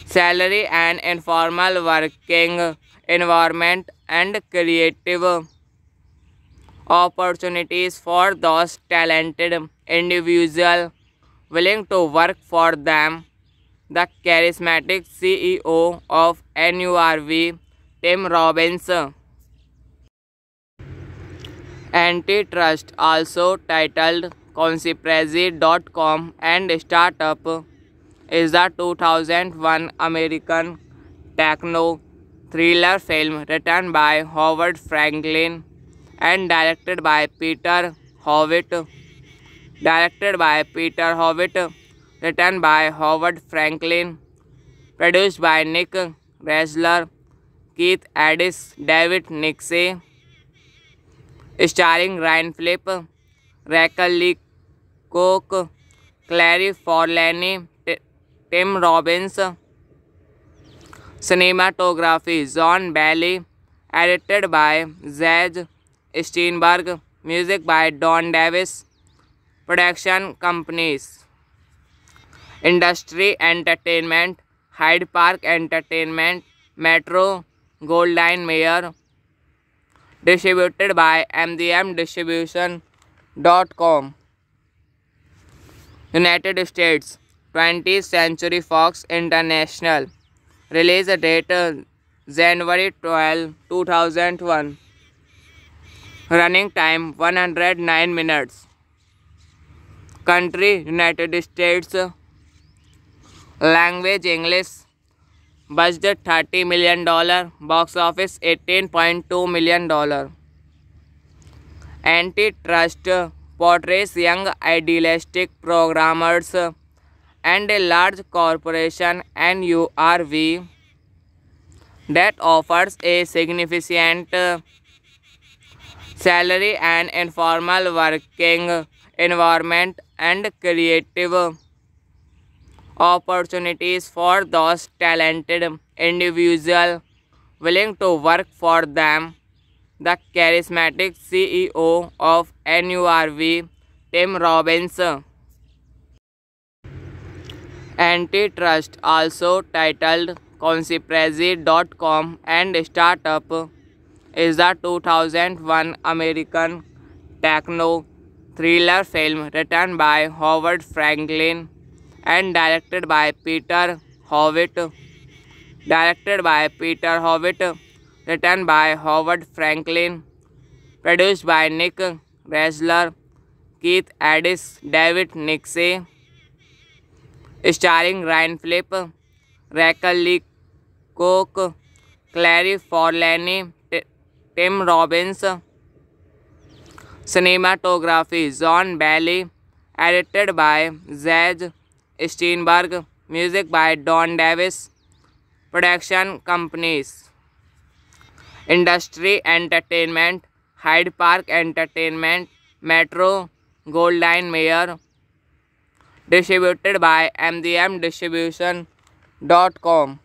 salary and informal working environment and creative opportunities for those talented individuals willing to work for them. The charismatic CEO of NURV, Tim Robbins. Antitrust, also titled Conspiracy.com and Startup, is the 2001 American techno-thriller film written by Howard Franklin and directed by Peter Howitt. Written by Howard Franklin, produced by Nick Ressler, Keith Addis, David Nixie, starring Ryan Phillip, Rachel Lee Cook, Clary Forlani, Tim Robbins. Cinematography John Bailey, edited by Zach Steinberg, music by Don Davis. Production companies: Industry Entertainment, Hyde Park Entertainment, Metro Goldwyn Mayer. Distributed by MGM Distribution.com. United States. 20th Century Fox International. Release date January 12, 2001. Running time 109 minutes. Country United States. Language English. Budget $30 million. Box office $18.2 million. Antitrust portrays young idealistic programmers and a large corporation NURV that offers a significant salary and informal working environment and creative opportunities for those talented individuals willing to work for them. The charismatic CEO of NURV, Tim Robbins. Antitrust, also titled Conspiracy.com and Startup, is the 2001 American techno-thriller film written by Howard Franklin and directed by Peter Howitt. Written by Howard Franklin, produced by Nick Ressler, Keith Addis, David Nixie, starring Ryan Phillip, Rachel Lee Cook, Clary Forlani, Tim Robbins. Cinematography John Bailey, edited by Zach Steinberg, music by Don Davis. Production companies: Industry Entertainment, Hyde Park Entertainment, Metro Goldwyn Mayer. Distributed by MGM Distribution.com.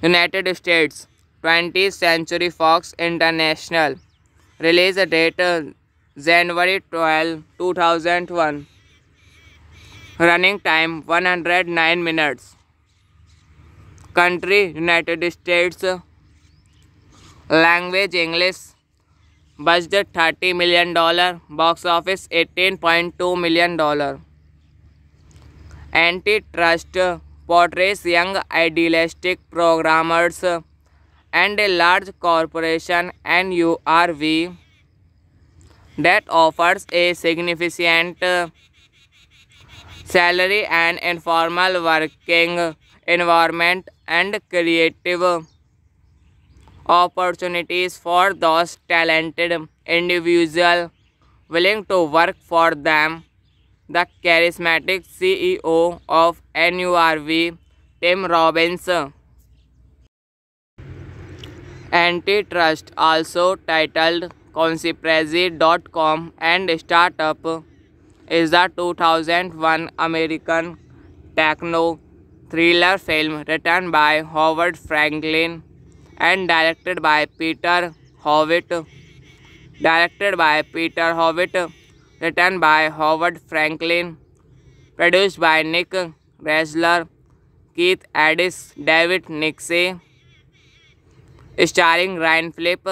United States. 20th Century Fox International. Release date January 12, 2001. Running time 109 minutes. Country United States. Language English. Budget $30 million. Box office $18.2 million. Antitrust portrays young idealistic programmers and a large corporation NURV that offers a significant salary and informal working environment and creative opportunities for those talented individuals willing to work for them. The charismatic CEO of NURV, Tim Robbins, Antitrust, also titled Conspiracy.com and Startup, is the 2001 American techno thriller film written by Howard Franklin and directed by Peter Howitt. Written by Howard Franklin, produced by Nick Ressler, Keith Addis, David Nixie, starring Ryan Phillip,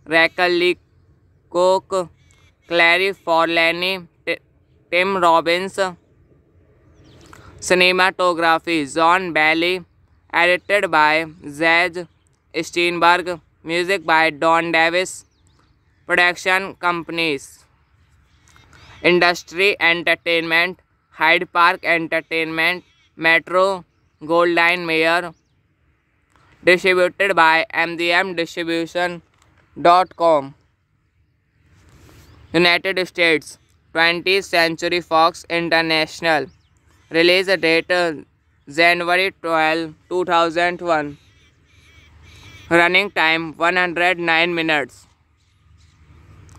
Rachel Lee Cook, Clary Forlani, Tim Robbins. Cinematography John Bailey, edited by Zach Steinberg, music by Don Davis. Production companies: Industry Entertainment, Hyde Park Entertainment, Metro Goldwyn Mayer. Distributed by MGM Distribution.com. United States, 20th Century Fox International. Release date January 12, 2001. Running time 109 minutes.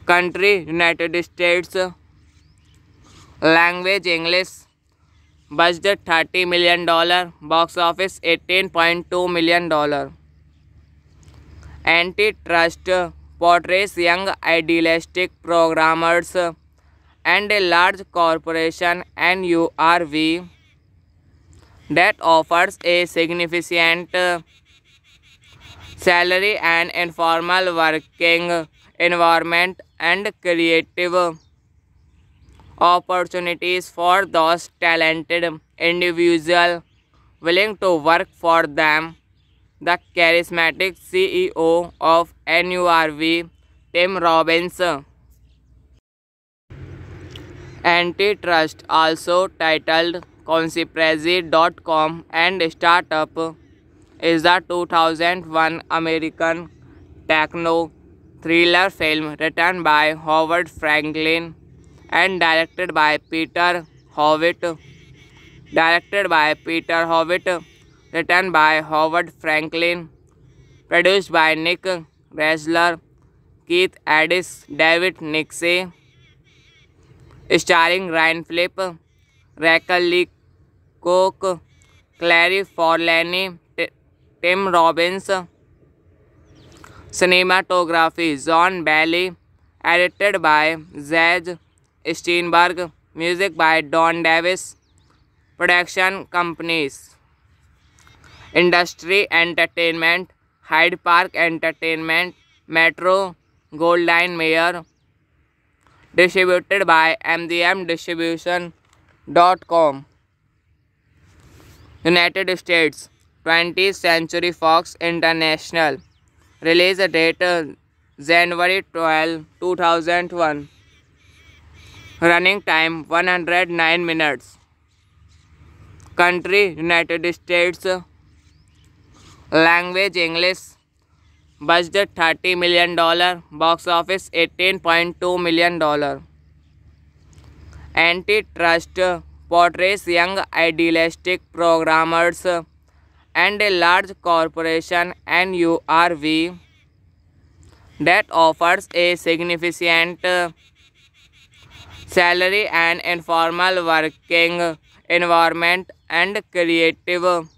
Country United States. Language English. Budget $30 million. Box office $18.2 million. Antitrust portrays young idealistic programmers and a large corporation NURV that offers a significant salary and informal working environment and creative opportunities for those talented individuals willing to work for them. The charismatic CEO of NURV, Tim Robbins, Antitrust, also titled Conspiracy.com and Startup, is the 2001 American techno thriller film written by Howard Franklin and directed by Peter Howitt. Written by Howard Franklin, produced by Nick Ressler, Keith Addis, David Nixie, starring Ryan Phillip, Rachel Lee Cook, Clary Forlani, Tim Robbins. Cinematography John Bailey, edited by Zach Steinberg, music by Don Davis. Production companies: Industry Entertainment, Hyde Park Entertainment, Metro Goldwyn Mayer. Distributed by MGM Distribution.com. United States, 20th Century Fox International. Release date January 12, 2001. Running time 109 minutes. Country United States. Language English. Budget $30 million. Box office $18.2 million. Antitrust portrays young idealistic programmers and a large corporation NURV that offers a significant salary and informal working environment and creative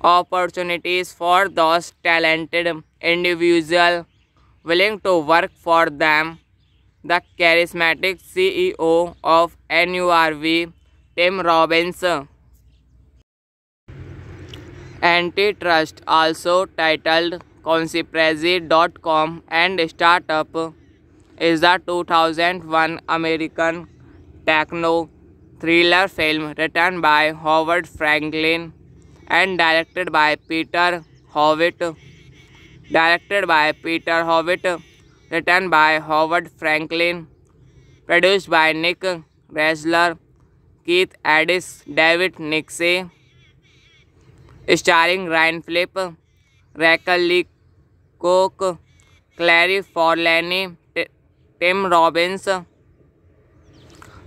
opportunities for those talented individuals willing to work for them. The charismatic CEO of NURV, Tim Robbins, Antitrust, also titled Conspiracy.com and Startup, is the 2001 American techno thriller film written by Howard Franklin and directed by Peter Howitt. Written by Howard Franklin, produced by Nick Ressler, Keith Addis, David Nixie, starring Ryan Phillip, Rachel Lee Cook, Clary Forlani, Tim Robbins.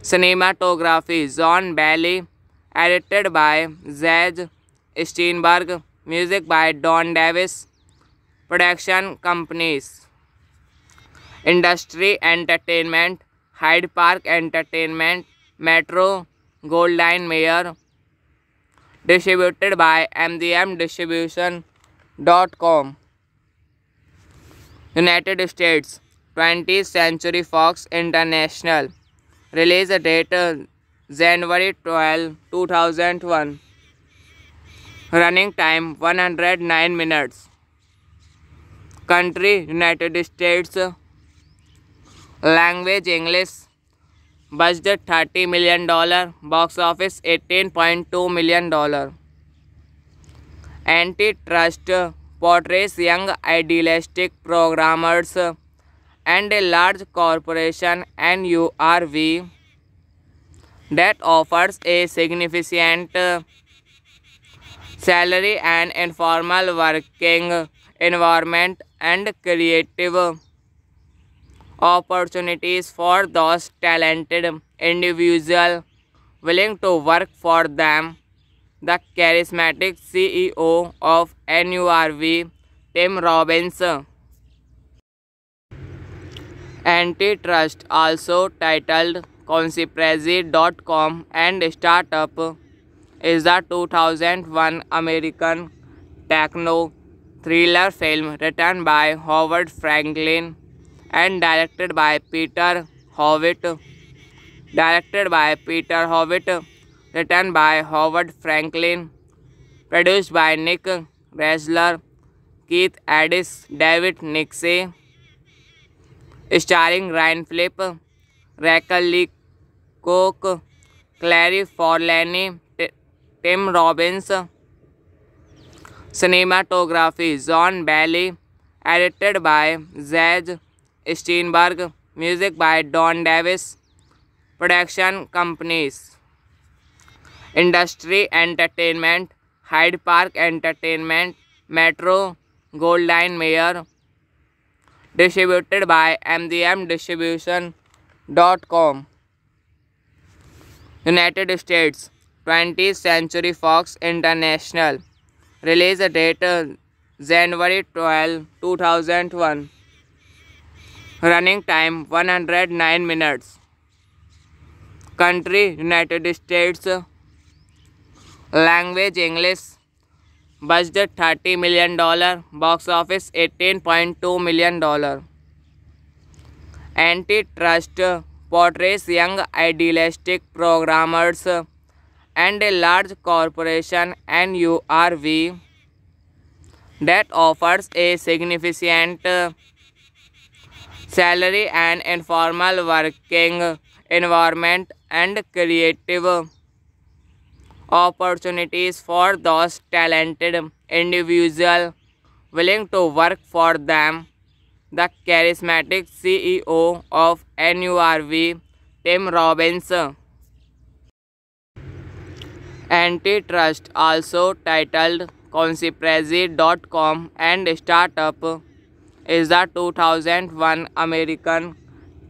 Cinematography John Bailey. Edited by Zach Steinberg. Music by Don Davis. Production companies: Industry Entertainment, Hyde Park Entertainment, Metro Goldwyn Mayer. Distributed by MGM Distribution.com. United States: 20th Century Fox International. Release date January 12, 2001. Running time 109 minutes. Country United States. Language English. Budget $30 million. Box office $18.2 million. Antitrust portrays young idealistic programmers and a large corporation NURV that offers a significant salary and informal working environment and creative opportunities for those talented individuals willing to work for them. The charismatic CEO of NURV, Tim Robbins. Antitrust, also titled Conspiracy.com and Startup, is the 2001 American techno-thriller film written by Howard Franklin and directed by Peter Howitt. Written by Howard Franklin. Produced by Nick Ressler, Keith Addis, David Nixie. Starring Ryan Phillip, Rachel Lee Cook, Clary Forlani, Tim Robbins. Cinematography John Bailey. Edited by Zach Steinberg. Music by Don Davis. Production companies: Industry Entertainment, Hyde Park Entertainment, Metro Goldwyn Mayer. Distributed by MGM Distribution.com. United States: 20th Century Fox International. Release date January 12, 2001. Running time 109 minutes. Country United States. Language English. Budget $30 million. Box office $18.2 million. Antitrust portrays young idealistic programmers and a large corporation NURV that offers a significant salary and informal working environment and creative opportunities for those talented individuals willing to work for them. The charismatic CEO of NURV, Tim Robbins. Antitrust, also titled Conspiracy.com and Startup, is the 2001 American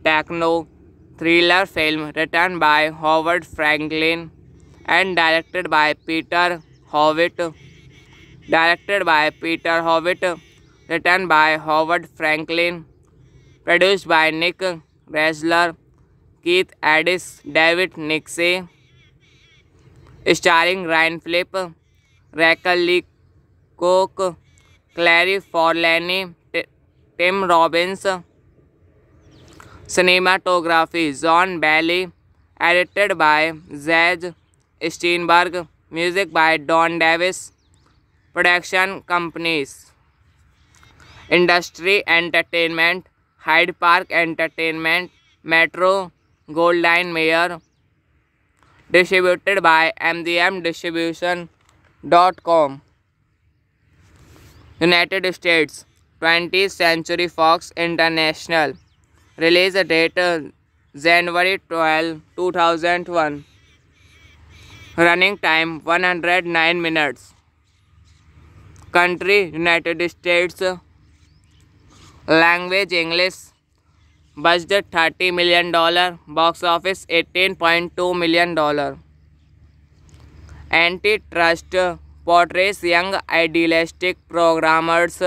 techno-thriller film written by Howard Franklin and directed by Peter Howitt. Written by Howard Franklin. Produced by Nick Ressler, Keith Addis, David Nixie. Starring Ryan Phillip, Rachel Lee Cook, Clary Forlani, Tim Robbins. Cinematography John Bailey. Edited by Zach Steinberg. Music by Don Davis. Production companies: Industry Entertainment, Hyde Park Entertainment, Metro Goldwyn Mayer. Distributed by MGM Distribution.com. United States: 20th Century Fox International. Release date January 12, 2001. Running time 109 minutes. Country United States. Language English. Budget $30 million. Box office $18.2 million. Antitrust portrays young idealistic programmers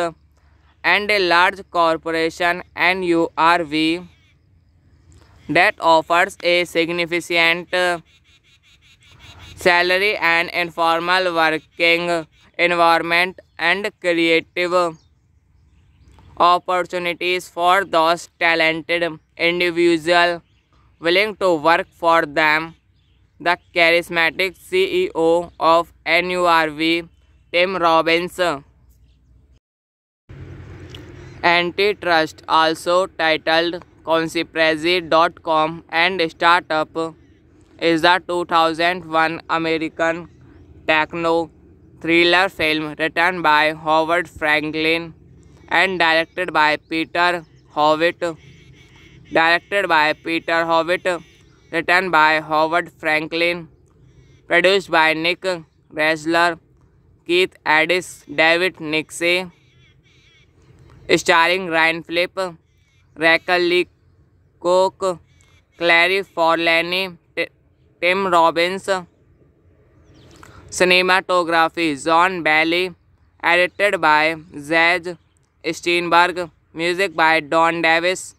and a large corporation NURV that offers a significant salary and informal working environment and creative opportunities for those talented individuals willing to work for them. The charismatic CEO of NURV, Tim Robbins. Antitrust, also titled Conspiracy.com and Startup, is the 2001 American techno thriller film written by Howard Franklin and directed by Peter Howitt. Written by Howard Franklin, produced by Nick Ressler, Keith Addis, David Nixie, starring Ryan Phillip, Rachel Lee Cook, Clary Forlani, Tim Robbins. Cinematography John Bailey, edited by Zach Steinberg, music by Don Davis.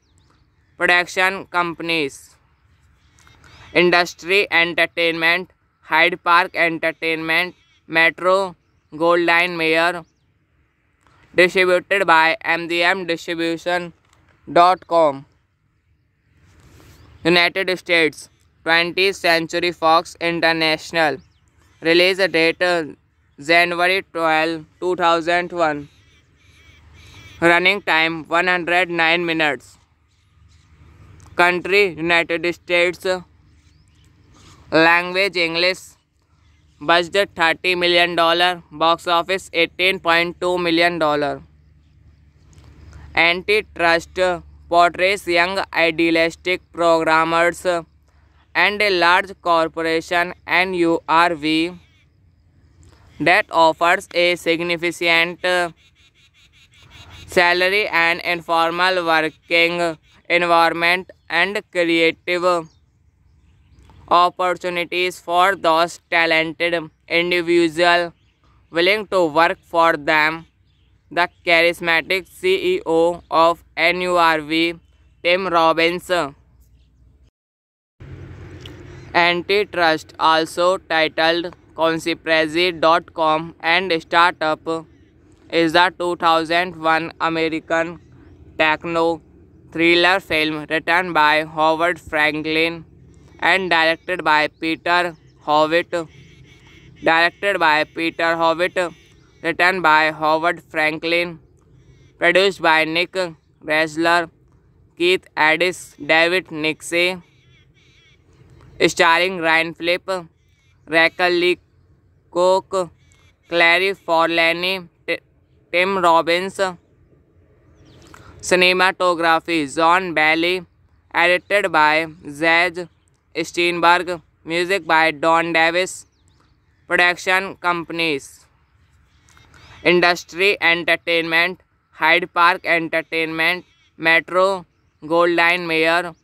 Production companies: Industry Entertainment, Hyde Park Entertainment, Metro Goldwyn Mayer. Distributed by MGM Distribution.com. United States. 20th Century Fox International. Release date January 12, 2001. Running time 109 minutes. Country United States. Language English. Budget $30 million. Box office $18.2 million. Antitrust portrays young idealistic programmers and a large corporation NURV that offers a significant salary and informal working environment and creative opportunities for those talented individuals willing to work for them. The charismatic CEO of NURV, Tim Robbins. Antitrust, also titled Conspiracy.com and Startup, is the 2001 American techno thriller film written by Howard Franklin and directed by Peter Howitt. Written by Howard Franklin, produced by Nick Ressler, Keith Addis, David Nixie, starring Ryan Phillip, Rachel Lee Cook, Clary Forlani, Tim Robbins. Cinematography John Bailey, edited by Zach Steinberg, music by Don Davis. Production companies: Industry Entertainment, Hyde Park Entertainment, Metro Goldwyn Mayer.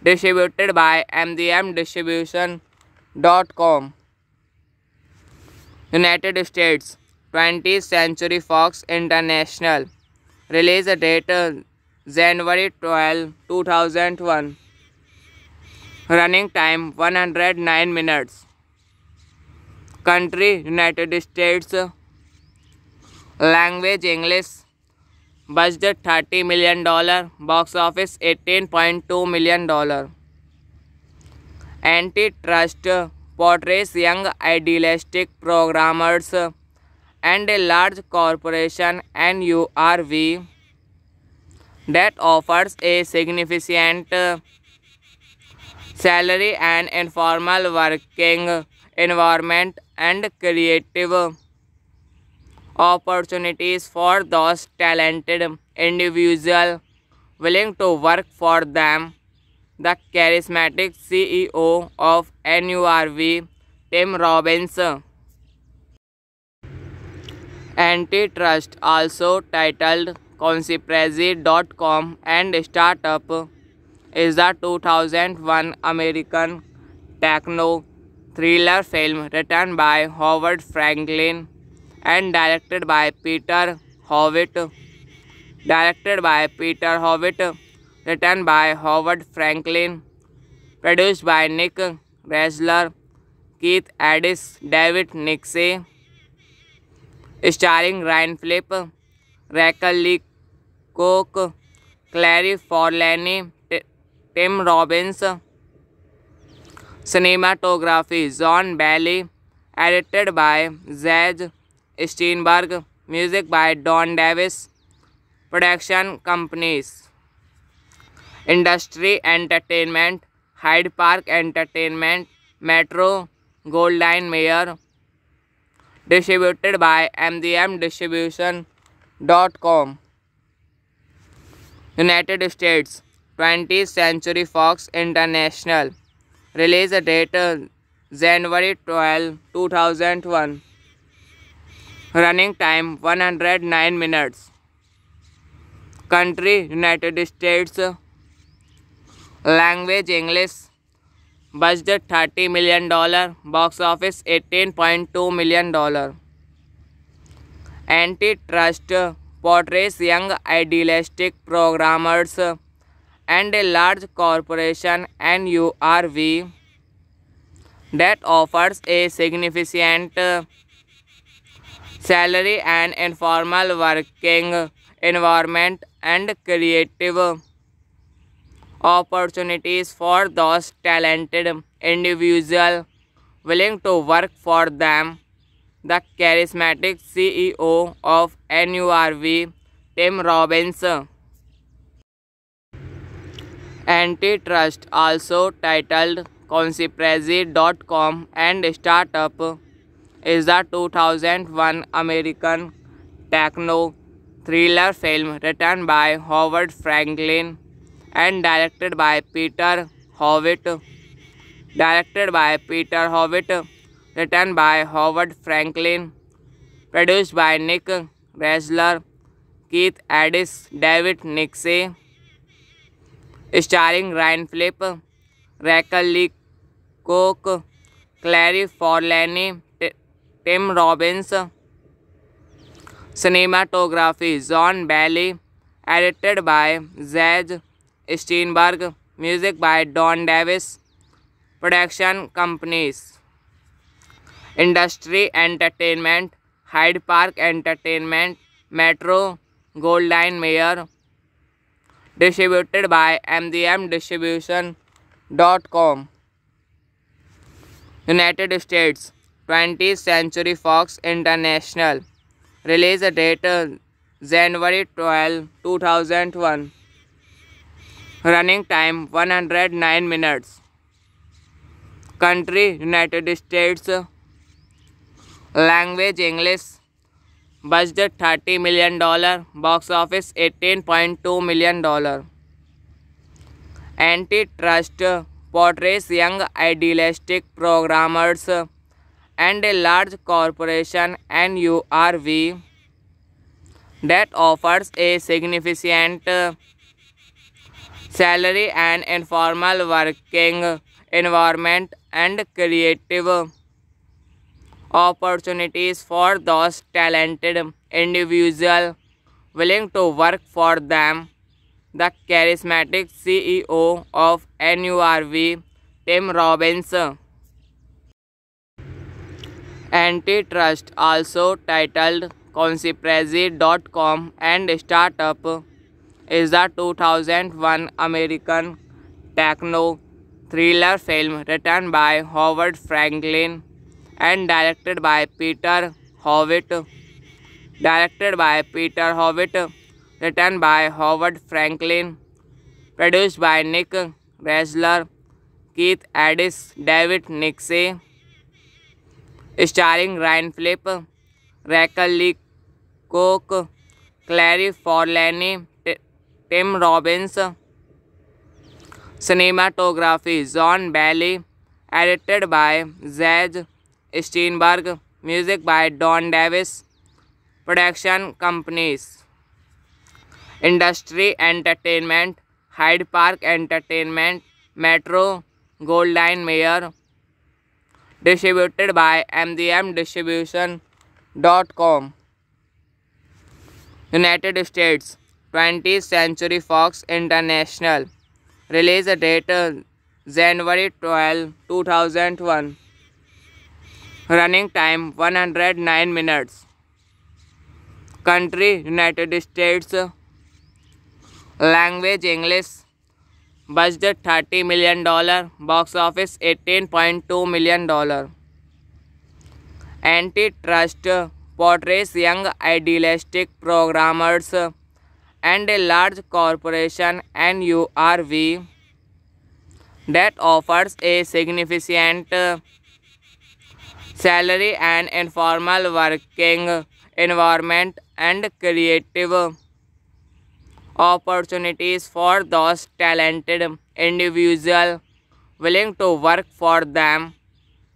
Distributed by MGM Distribution.com. United States. 20th Century Fox International. Release date January 12, 2001. Running time 109 minutes. Country United States. Language English. Budget $30 million. Box office $18.2 million. Antitrust portrays young idealistic programmers and a large corporation NURV that offers a significant salary and informal working environment and creative opportunities for those talented individuals willing to work for them. The charismatic CEO of NURV, Tim Robbins. Antitrust, also titled Conspiracy.com and Startup is the 2001 American techno thriller film written by Howard Franklin and directed by Peter Howitt. Written by Howard Franklin, produced by Nick Ressler, Keith Addis, David Nixie, starring Ryan Phillip, Rachel Lee Cook, Clary Forlani, Tim Robbins. Cinematography John Bailey, edited by Zach Steinberg, music by Don Davis. Production companies: Industry Entertainment, Hyde Park Entertainment, Metro Goldwyn Mayer. Distributed by MGM Distribution.com. United States 20th Century Fox International. Release date January 12, 2001. Running time 109 minutes. Country United States. Language English. Budget $30 million. Box office $18.2 million. Antitrust portrays young idealistic programmers and a large corporation NURV that offers a significant salary and informal working environment and creative opportunities for those talented individuals willing to work for them. The charismatic CEO of NURV, Tim Robbins. Antitrust, also titled Conspiracy.com and Startup, is the 2001 American techno thriller film written by Howard Franklin and directed by Peter Howitt. Written by Howard Franklin, produced by Nick Ressler, Keith Addis, David Nixie, starring Ryan Phillip, Rachel Lee Cook, Clary Forlani, Tim Robbins. Cinematography John Bailey, edited by Zach Steinberg, music by Don Davis. Production companies: Industry Entertainment, Hyde Park Entertainment, Metro Goldwyn Mayer. Distributed by MGM Distribution.com. United States 20th Century Fox International. Release date January 12, 2001. Running time 109 minutes. Country United States. Language English. Budget $30 million. Box office $18.2 million. Antitrust portrays young idealistic programmers and a large corporation NURV that offers a significant salary and informal working environment and creative opportunities for those talented individuals willing to work for them. The charismatic CEO of NURV, Tim Robbins. Antitrust, also titled Conspiracy.com and Startup, is the 2001 American techno thriller film written by Howard Franklin and directed by Peter Howitt. Written by Howard Franklin, produced by Nick Ressler, Keith Addis, David Nixie, starring Ryan Phillip, Rachel Lee Cook, Clary Forlani, Tim Robbins. Cinematography John Bailey, edited by Zach Steinberg, music by Don Davis. Production companies: Industry Entertainment, Hyde Park Entertainment, Metro Goldwyn Mayer. Distributed by MGM Distribution.com. United States. 20th Century Fox International. Release date January 12, 2001. Running time 109 minutes. Country United States. Language English. Budget $30 million. Box office $18.2 million. Antitrust portrays young idealistic programmers and a large corporation NURV that offers a significant salary and informal working environment and creative opportunities for those talented individuals willing to work for them.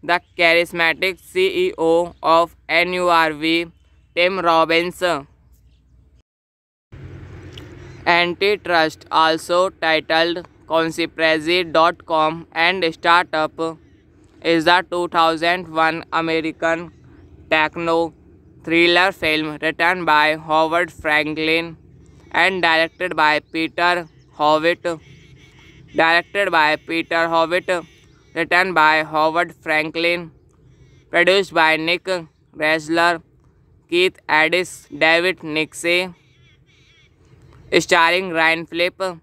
The charismatic CEO of NURV, Tim Robbins. Antitrust, also titled Conspiracy.com and Startup, is the 2001 American techno thriller film written by Howard Franklin and directed by Peter Howitt. Written by Howard Franklin. Produced by Nick Ressler, Keith Addis, David Nixie. Starring Ryan Phillip,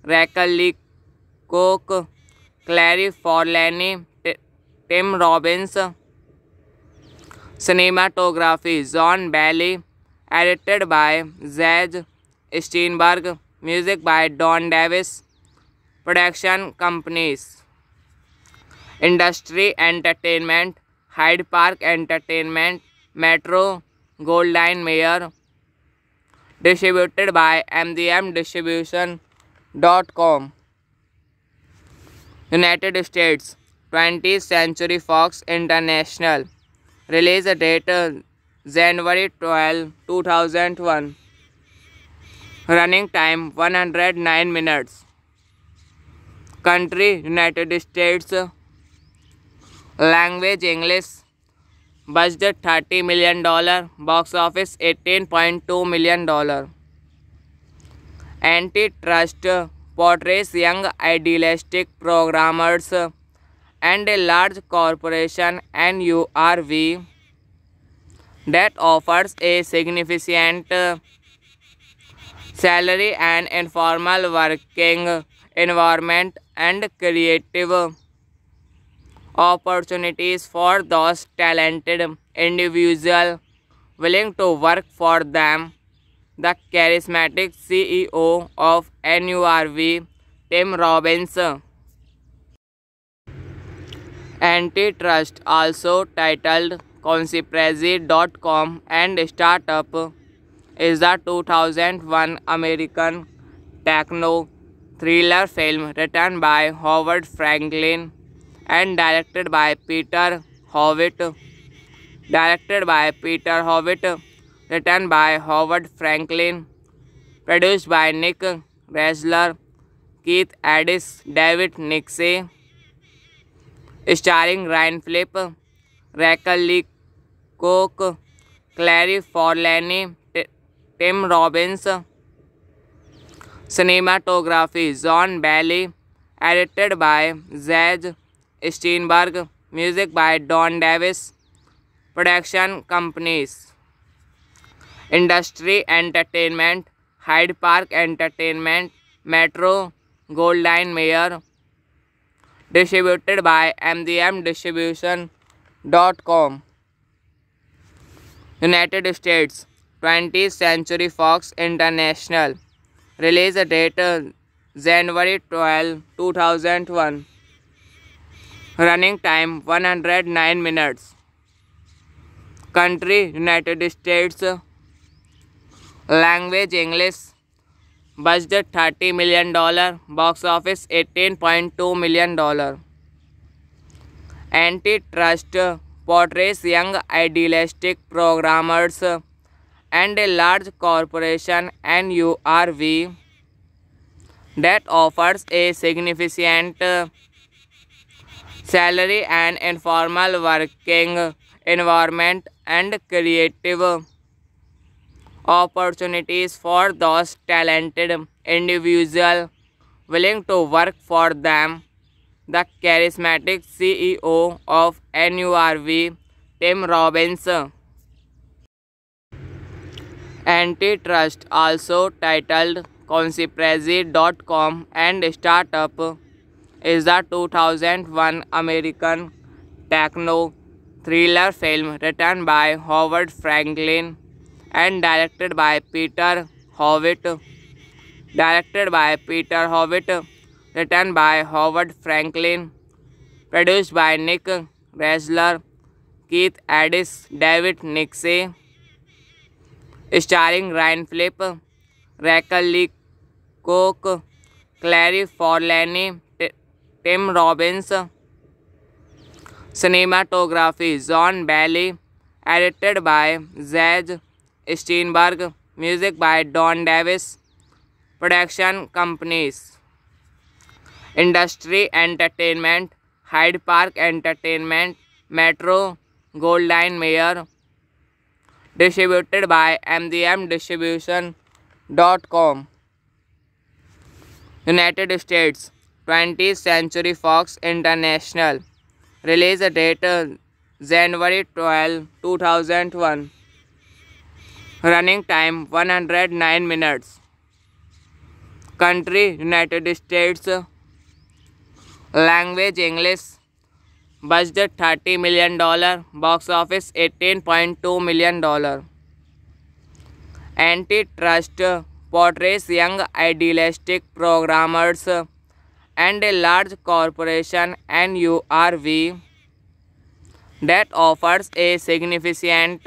Rachel Lee Cook, Clary Forlani, Tim Robbins. Cinematography John Bailey. Edited by Zach Steinberg. Music by Don Davis. Production companies. Industry Entertainment, Hyde Park Entertainment, Metro Goldwyn Mayer. Distributed by MGM Distribution.com. United States. 20th Century Fox International. Release date January 12, 2001. Running time 109 minutes. Country United States. Language English. Budget $30 million. Box office $18.2 million. Antitrust portrays young idealistic programmers and a large corporation NURV that offers a significant salary and informal working environment and creative opportunities for those talented individuals willing to work for them. The charismatic CEO of NURV, Tim Robbins. Antitrust, also titled Conspiracy.com and Startup, is the 2001 American techno thriller film written by Howard Franklin and directed by Peter Howitt. Written by Howard Franklin. Produced by Nick Ressler, Keith Addis, David Nixie. Starring Ryan Phillip, Rachel Lee Cook, Clary Forlani, Tim Robbins. Cinematography John Bailey. Edited by Zach Steinberg. Music by Don Davis. Production companies. Industry Entertainment, Hyde Park Entertainment, Metro Goldwyn Mayer. Distributed by MGM Distribution.com. United States. 20th Century Fox International. Release date January 12, 2001. Running time 109 minutes. Country United States. Language English. Budget $30 million. Box office $18.2 million. Antitrust portrays young idealistic programmers and a large corporation NURV that offers a significant salary and informal working environment and creative opportunities for those talented individuals willing to work for them. The charismatic CEO of NURV, Tim Robbins, Antitrust, also titled Conspiracy.com and Startup, is the 2001 American techno thriller film written by Howard Franklin and directed by Peter Howitt. Written by Howard Franklin, produced by Nick Ressler, Keith Addis, David Nixie, starring Ryan Phillip, Rachel Lee Cook, Clary Forlani, Tim Robbins. Cinematography John Bailey, edited by Zach Steinberg, music by Don Davis. Production companies: Industry Entertainment, Hyde Park Entertainment, Metro Goldwyn Mayer. Distributed by MGM Distribution.com. United States, 20th Century Fox International. Release date January 12, 2001. Running time 109 minutes. Country United States. Language English. Budget $30 million. Box office $18.2 million. Antitrust portrays young idealistic programmers and a large corporation NURV that offers a significant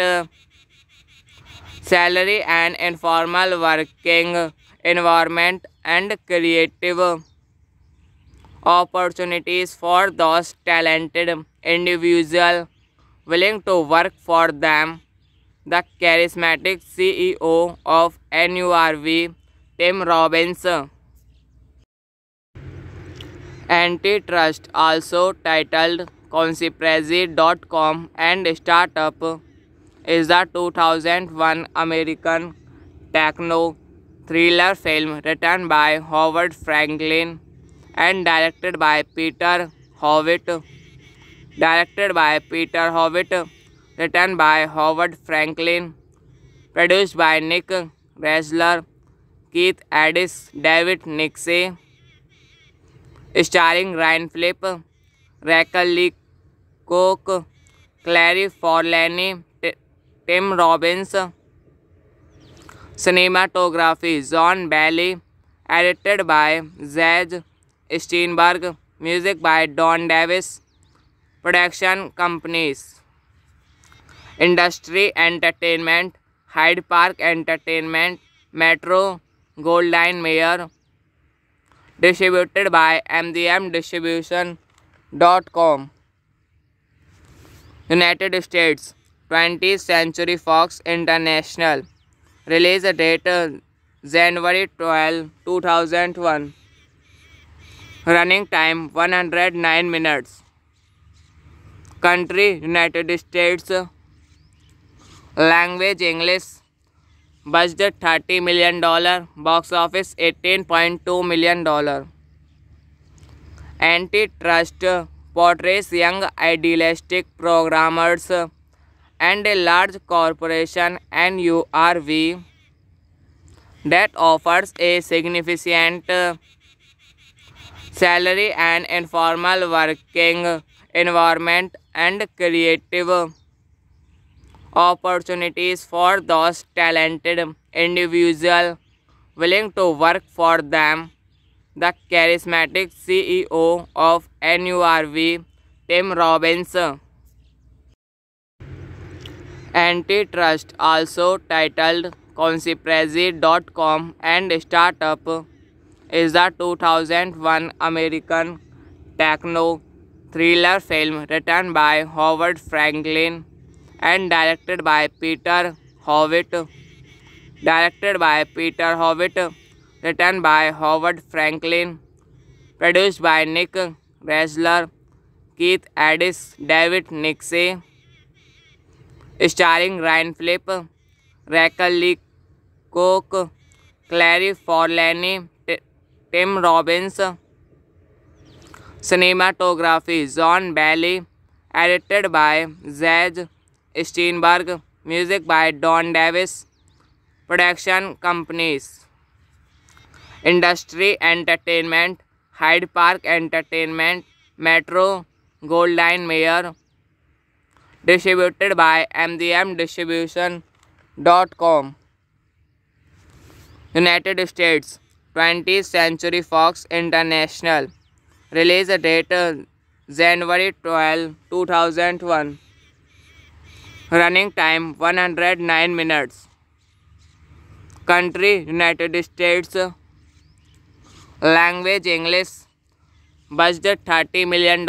salary and informal working environment and creative opportunities for those talented individuals willing to work for them. The charismatic CEO of NURV, Tim Robbins, Antitrust, also titled Conspiracy.com and Startup, is the 2001 American techno thriller film written by Howard Franklin and directed by Peter Howitt. Written by Howard Franklin, produced by Nick Ressler, Keith Addis, David Nixie, starring Ryan Phillip, Rachel Lee Cook, Clary Forlani, Tim Robbins. Cinematography John Bailey, edited by Zach Steinberg, music by Don Davis. Production companies: Industry Entertainment, Hyde Park Entertainment, Metro Goldwyn Mayer. Distributed by MGM Distribution.com. United States, 20th Century Fox International. Release date January 12, 2001. Running time 109 minutes. Country United States. Language English. Budget $30 million. Box office $18.2 million. Antitrust portrays young idealistic programmers and a large corporation NURV that offers a significant salary and informal working environment and creative opportunities for those talented individuals willing to work for them. The charismatic CEO of NURV, Tim Robbins, Antitrust, also titled Conspiracy.com and Startup, is the 2001 American techno thriller film written by Howard Franklin and directed by Peter Howitt. directed by Peter Howitt, written by Howard Franklin, produced by Nick Ressler, Keith Addis, David Nixie, starring Ryan Phillip, Rachel Lee Cook, Clary Forlani, Tim Robbins. Cinematography John Bailey, edited by Zach Steinberg, music by Don Davis. Production companies: Industry Entertainment, Hyde Park Entertainment, Metro Goldwyn Mayer. Distributed by MGM Distribution.com. United States 20th Century Fox International. Release date January 12, 2001. Running time 109 minutes. Country United States. Language English. Budget $30 million.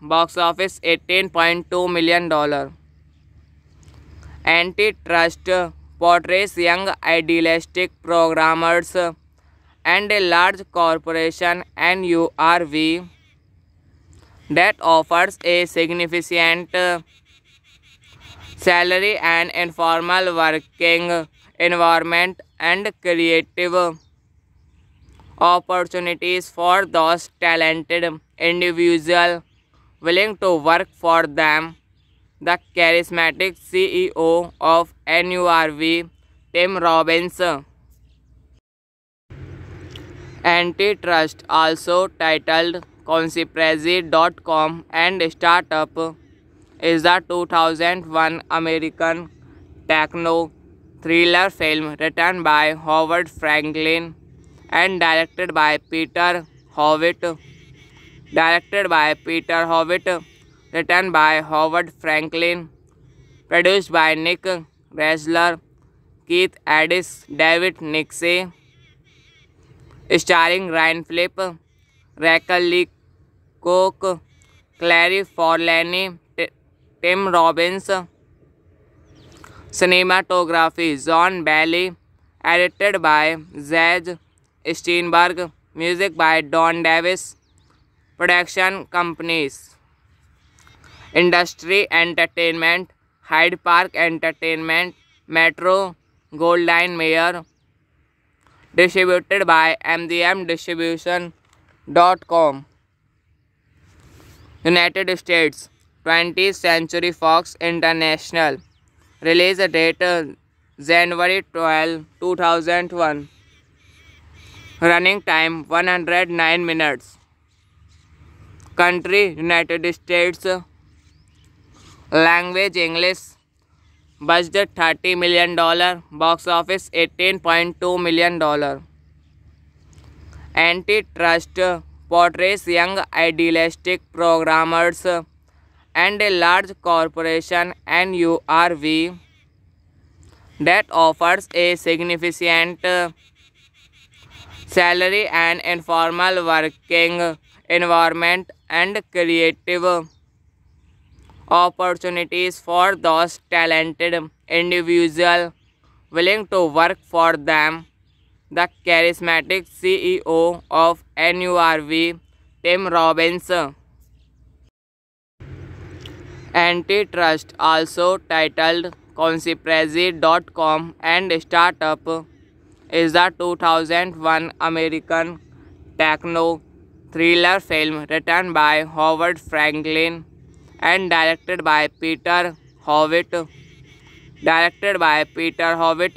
Box office $18.2 million. Antitrust portrays young idealistic programmers and a large corporation NURV that offers a significant salary and informal working environment and creative opportunities for those talented individuals willing to work for them. The charismatic CEO of NURV, Tim Robbins. Antitrust, also titled Conspiracy.com and Startup, is the 2001 American techno thriller film written by Howard Franklin and directed by Peter Howitt. Directed by Peter Howitt, written by Howard Franklin, produced by Nick Ressler, Keith Addis, David Nixie, starring Ryan Phillip, Rachel Lee Cook, Clary Forlani, Tim Robbins. Cinematography John Bailey, edited by Zach Steinberg, music by Don Davis. Production companies: Industry Entertainment, Hyde Park Entertainment, Metro Goldwyn Mayer. Distributed by MGM Distribution.com. United States 20th Century Fox International. Release date January 12, 2001. Running time 109 minutes. Country United States. Language English. Budget $30 million. Box office $18.2 million. Antitrust portrays young idealistic programmers and a large corporation NURV that offers a significant salary and informal working environment and creative opportunities for those talented individuals willing to work for them. The charismatic CEO of NURV, Tim Robbins. Antitrust, also titled Conspiracy.com and Startup, is the 2001 American techno thriller film written by Howard Franklin and directed by Peter Howitt. Directed by Peter Howitt,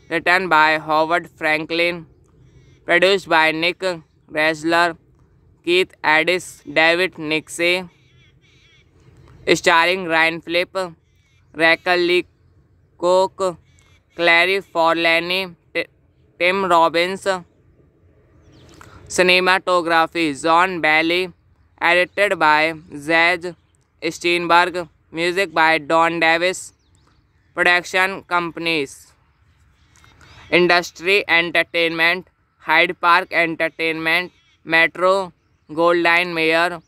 written by Howard Franklin, produced by Nick Ressler, Keith Addis, David Nixie, starring Ryan Phillip, Rachel Lee Cook, Clary Forlani, Tim Robbins. Cinematography John Bailey, edited by Zach Steinberg, music by Don Davis. Production companies: Industry Entertainment, Hyde Park Entertainment, Metro Goldwyn Mayer.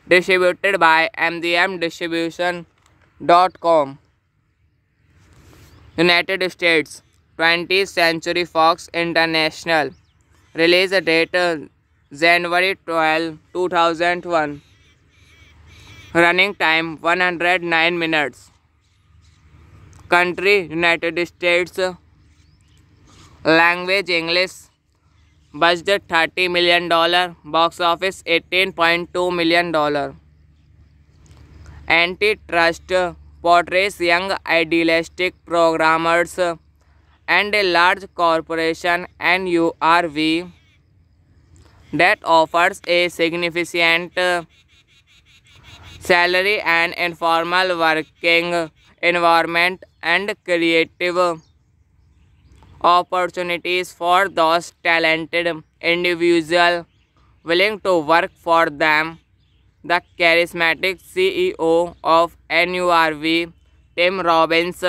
Distributed by MGM Distribution.com. United States 20th Century Fox International. Release date January 12, 2001. Running time 109 minutes. Country United States. Language English. Budget $30 million. Box office $18.2 million. Antitrust portrays young idealistic programmers and a large corporation NURV that offers a significant salary and informal working environment and creative opportunities for those talented individuals willing to work for them. The charismatic CEO of NURV, Tim Robbins,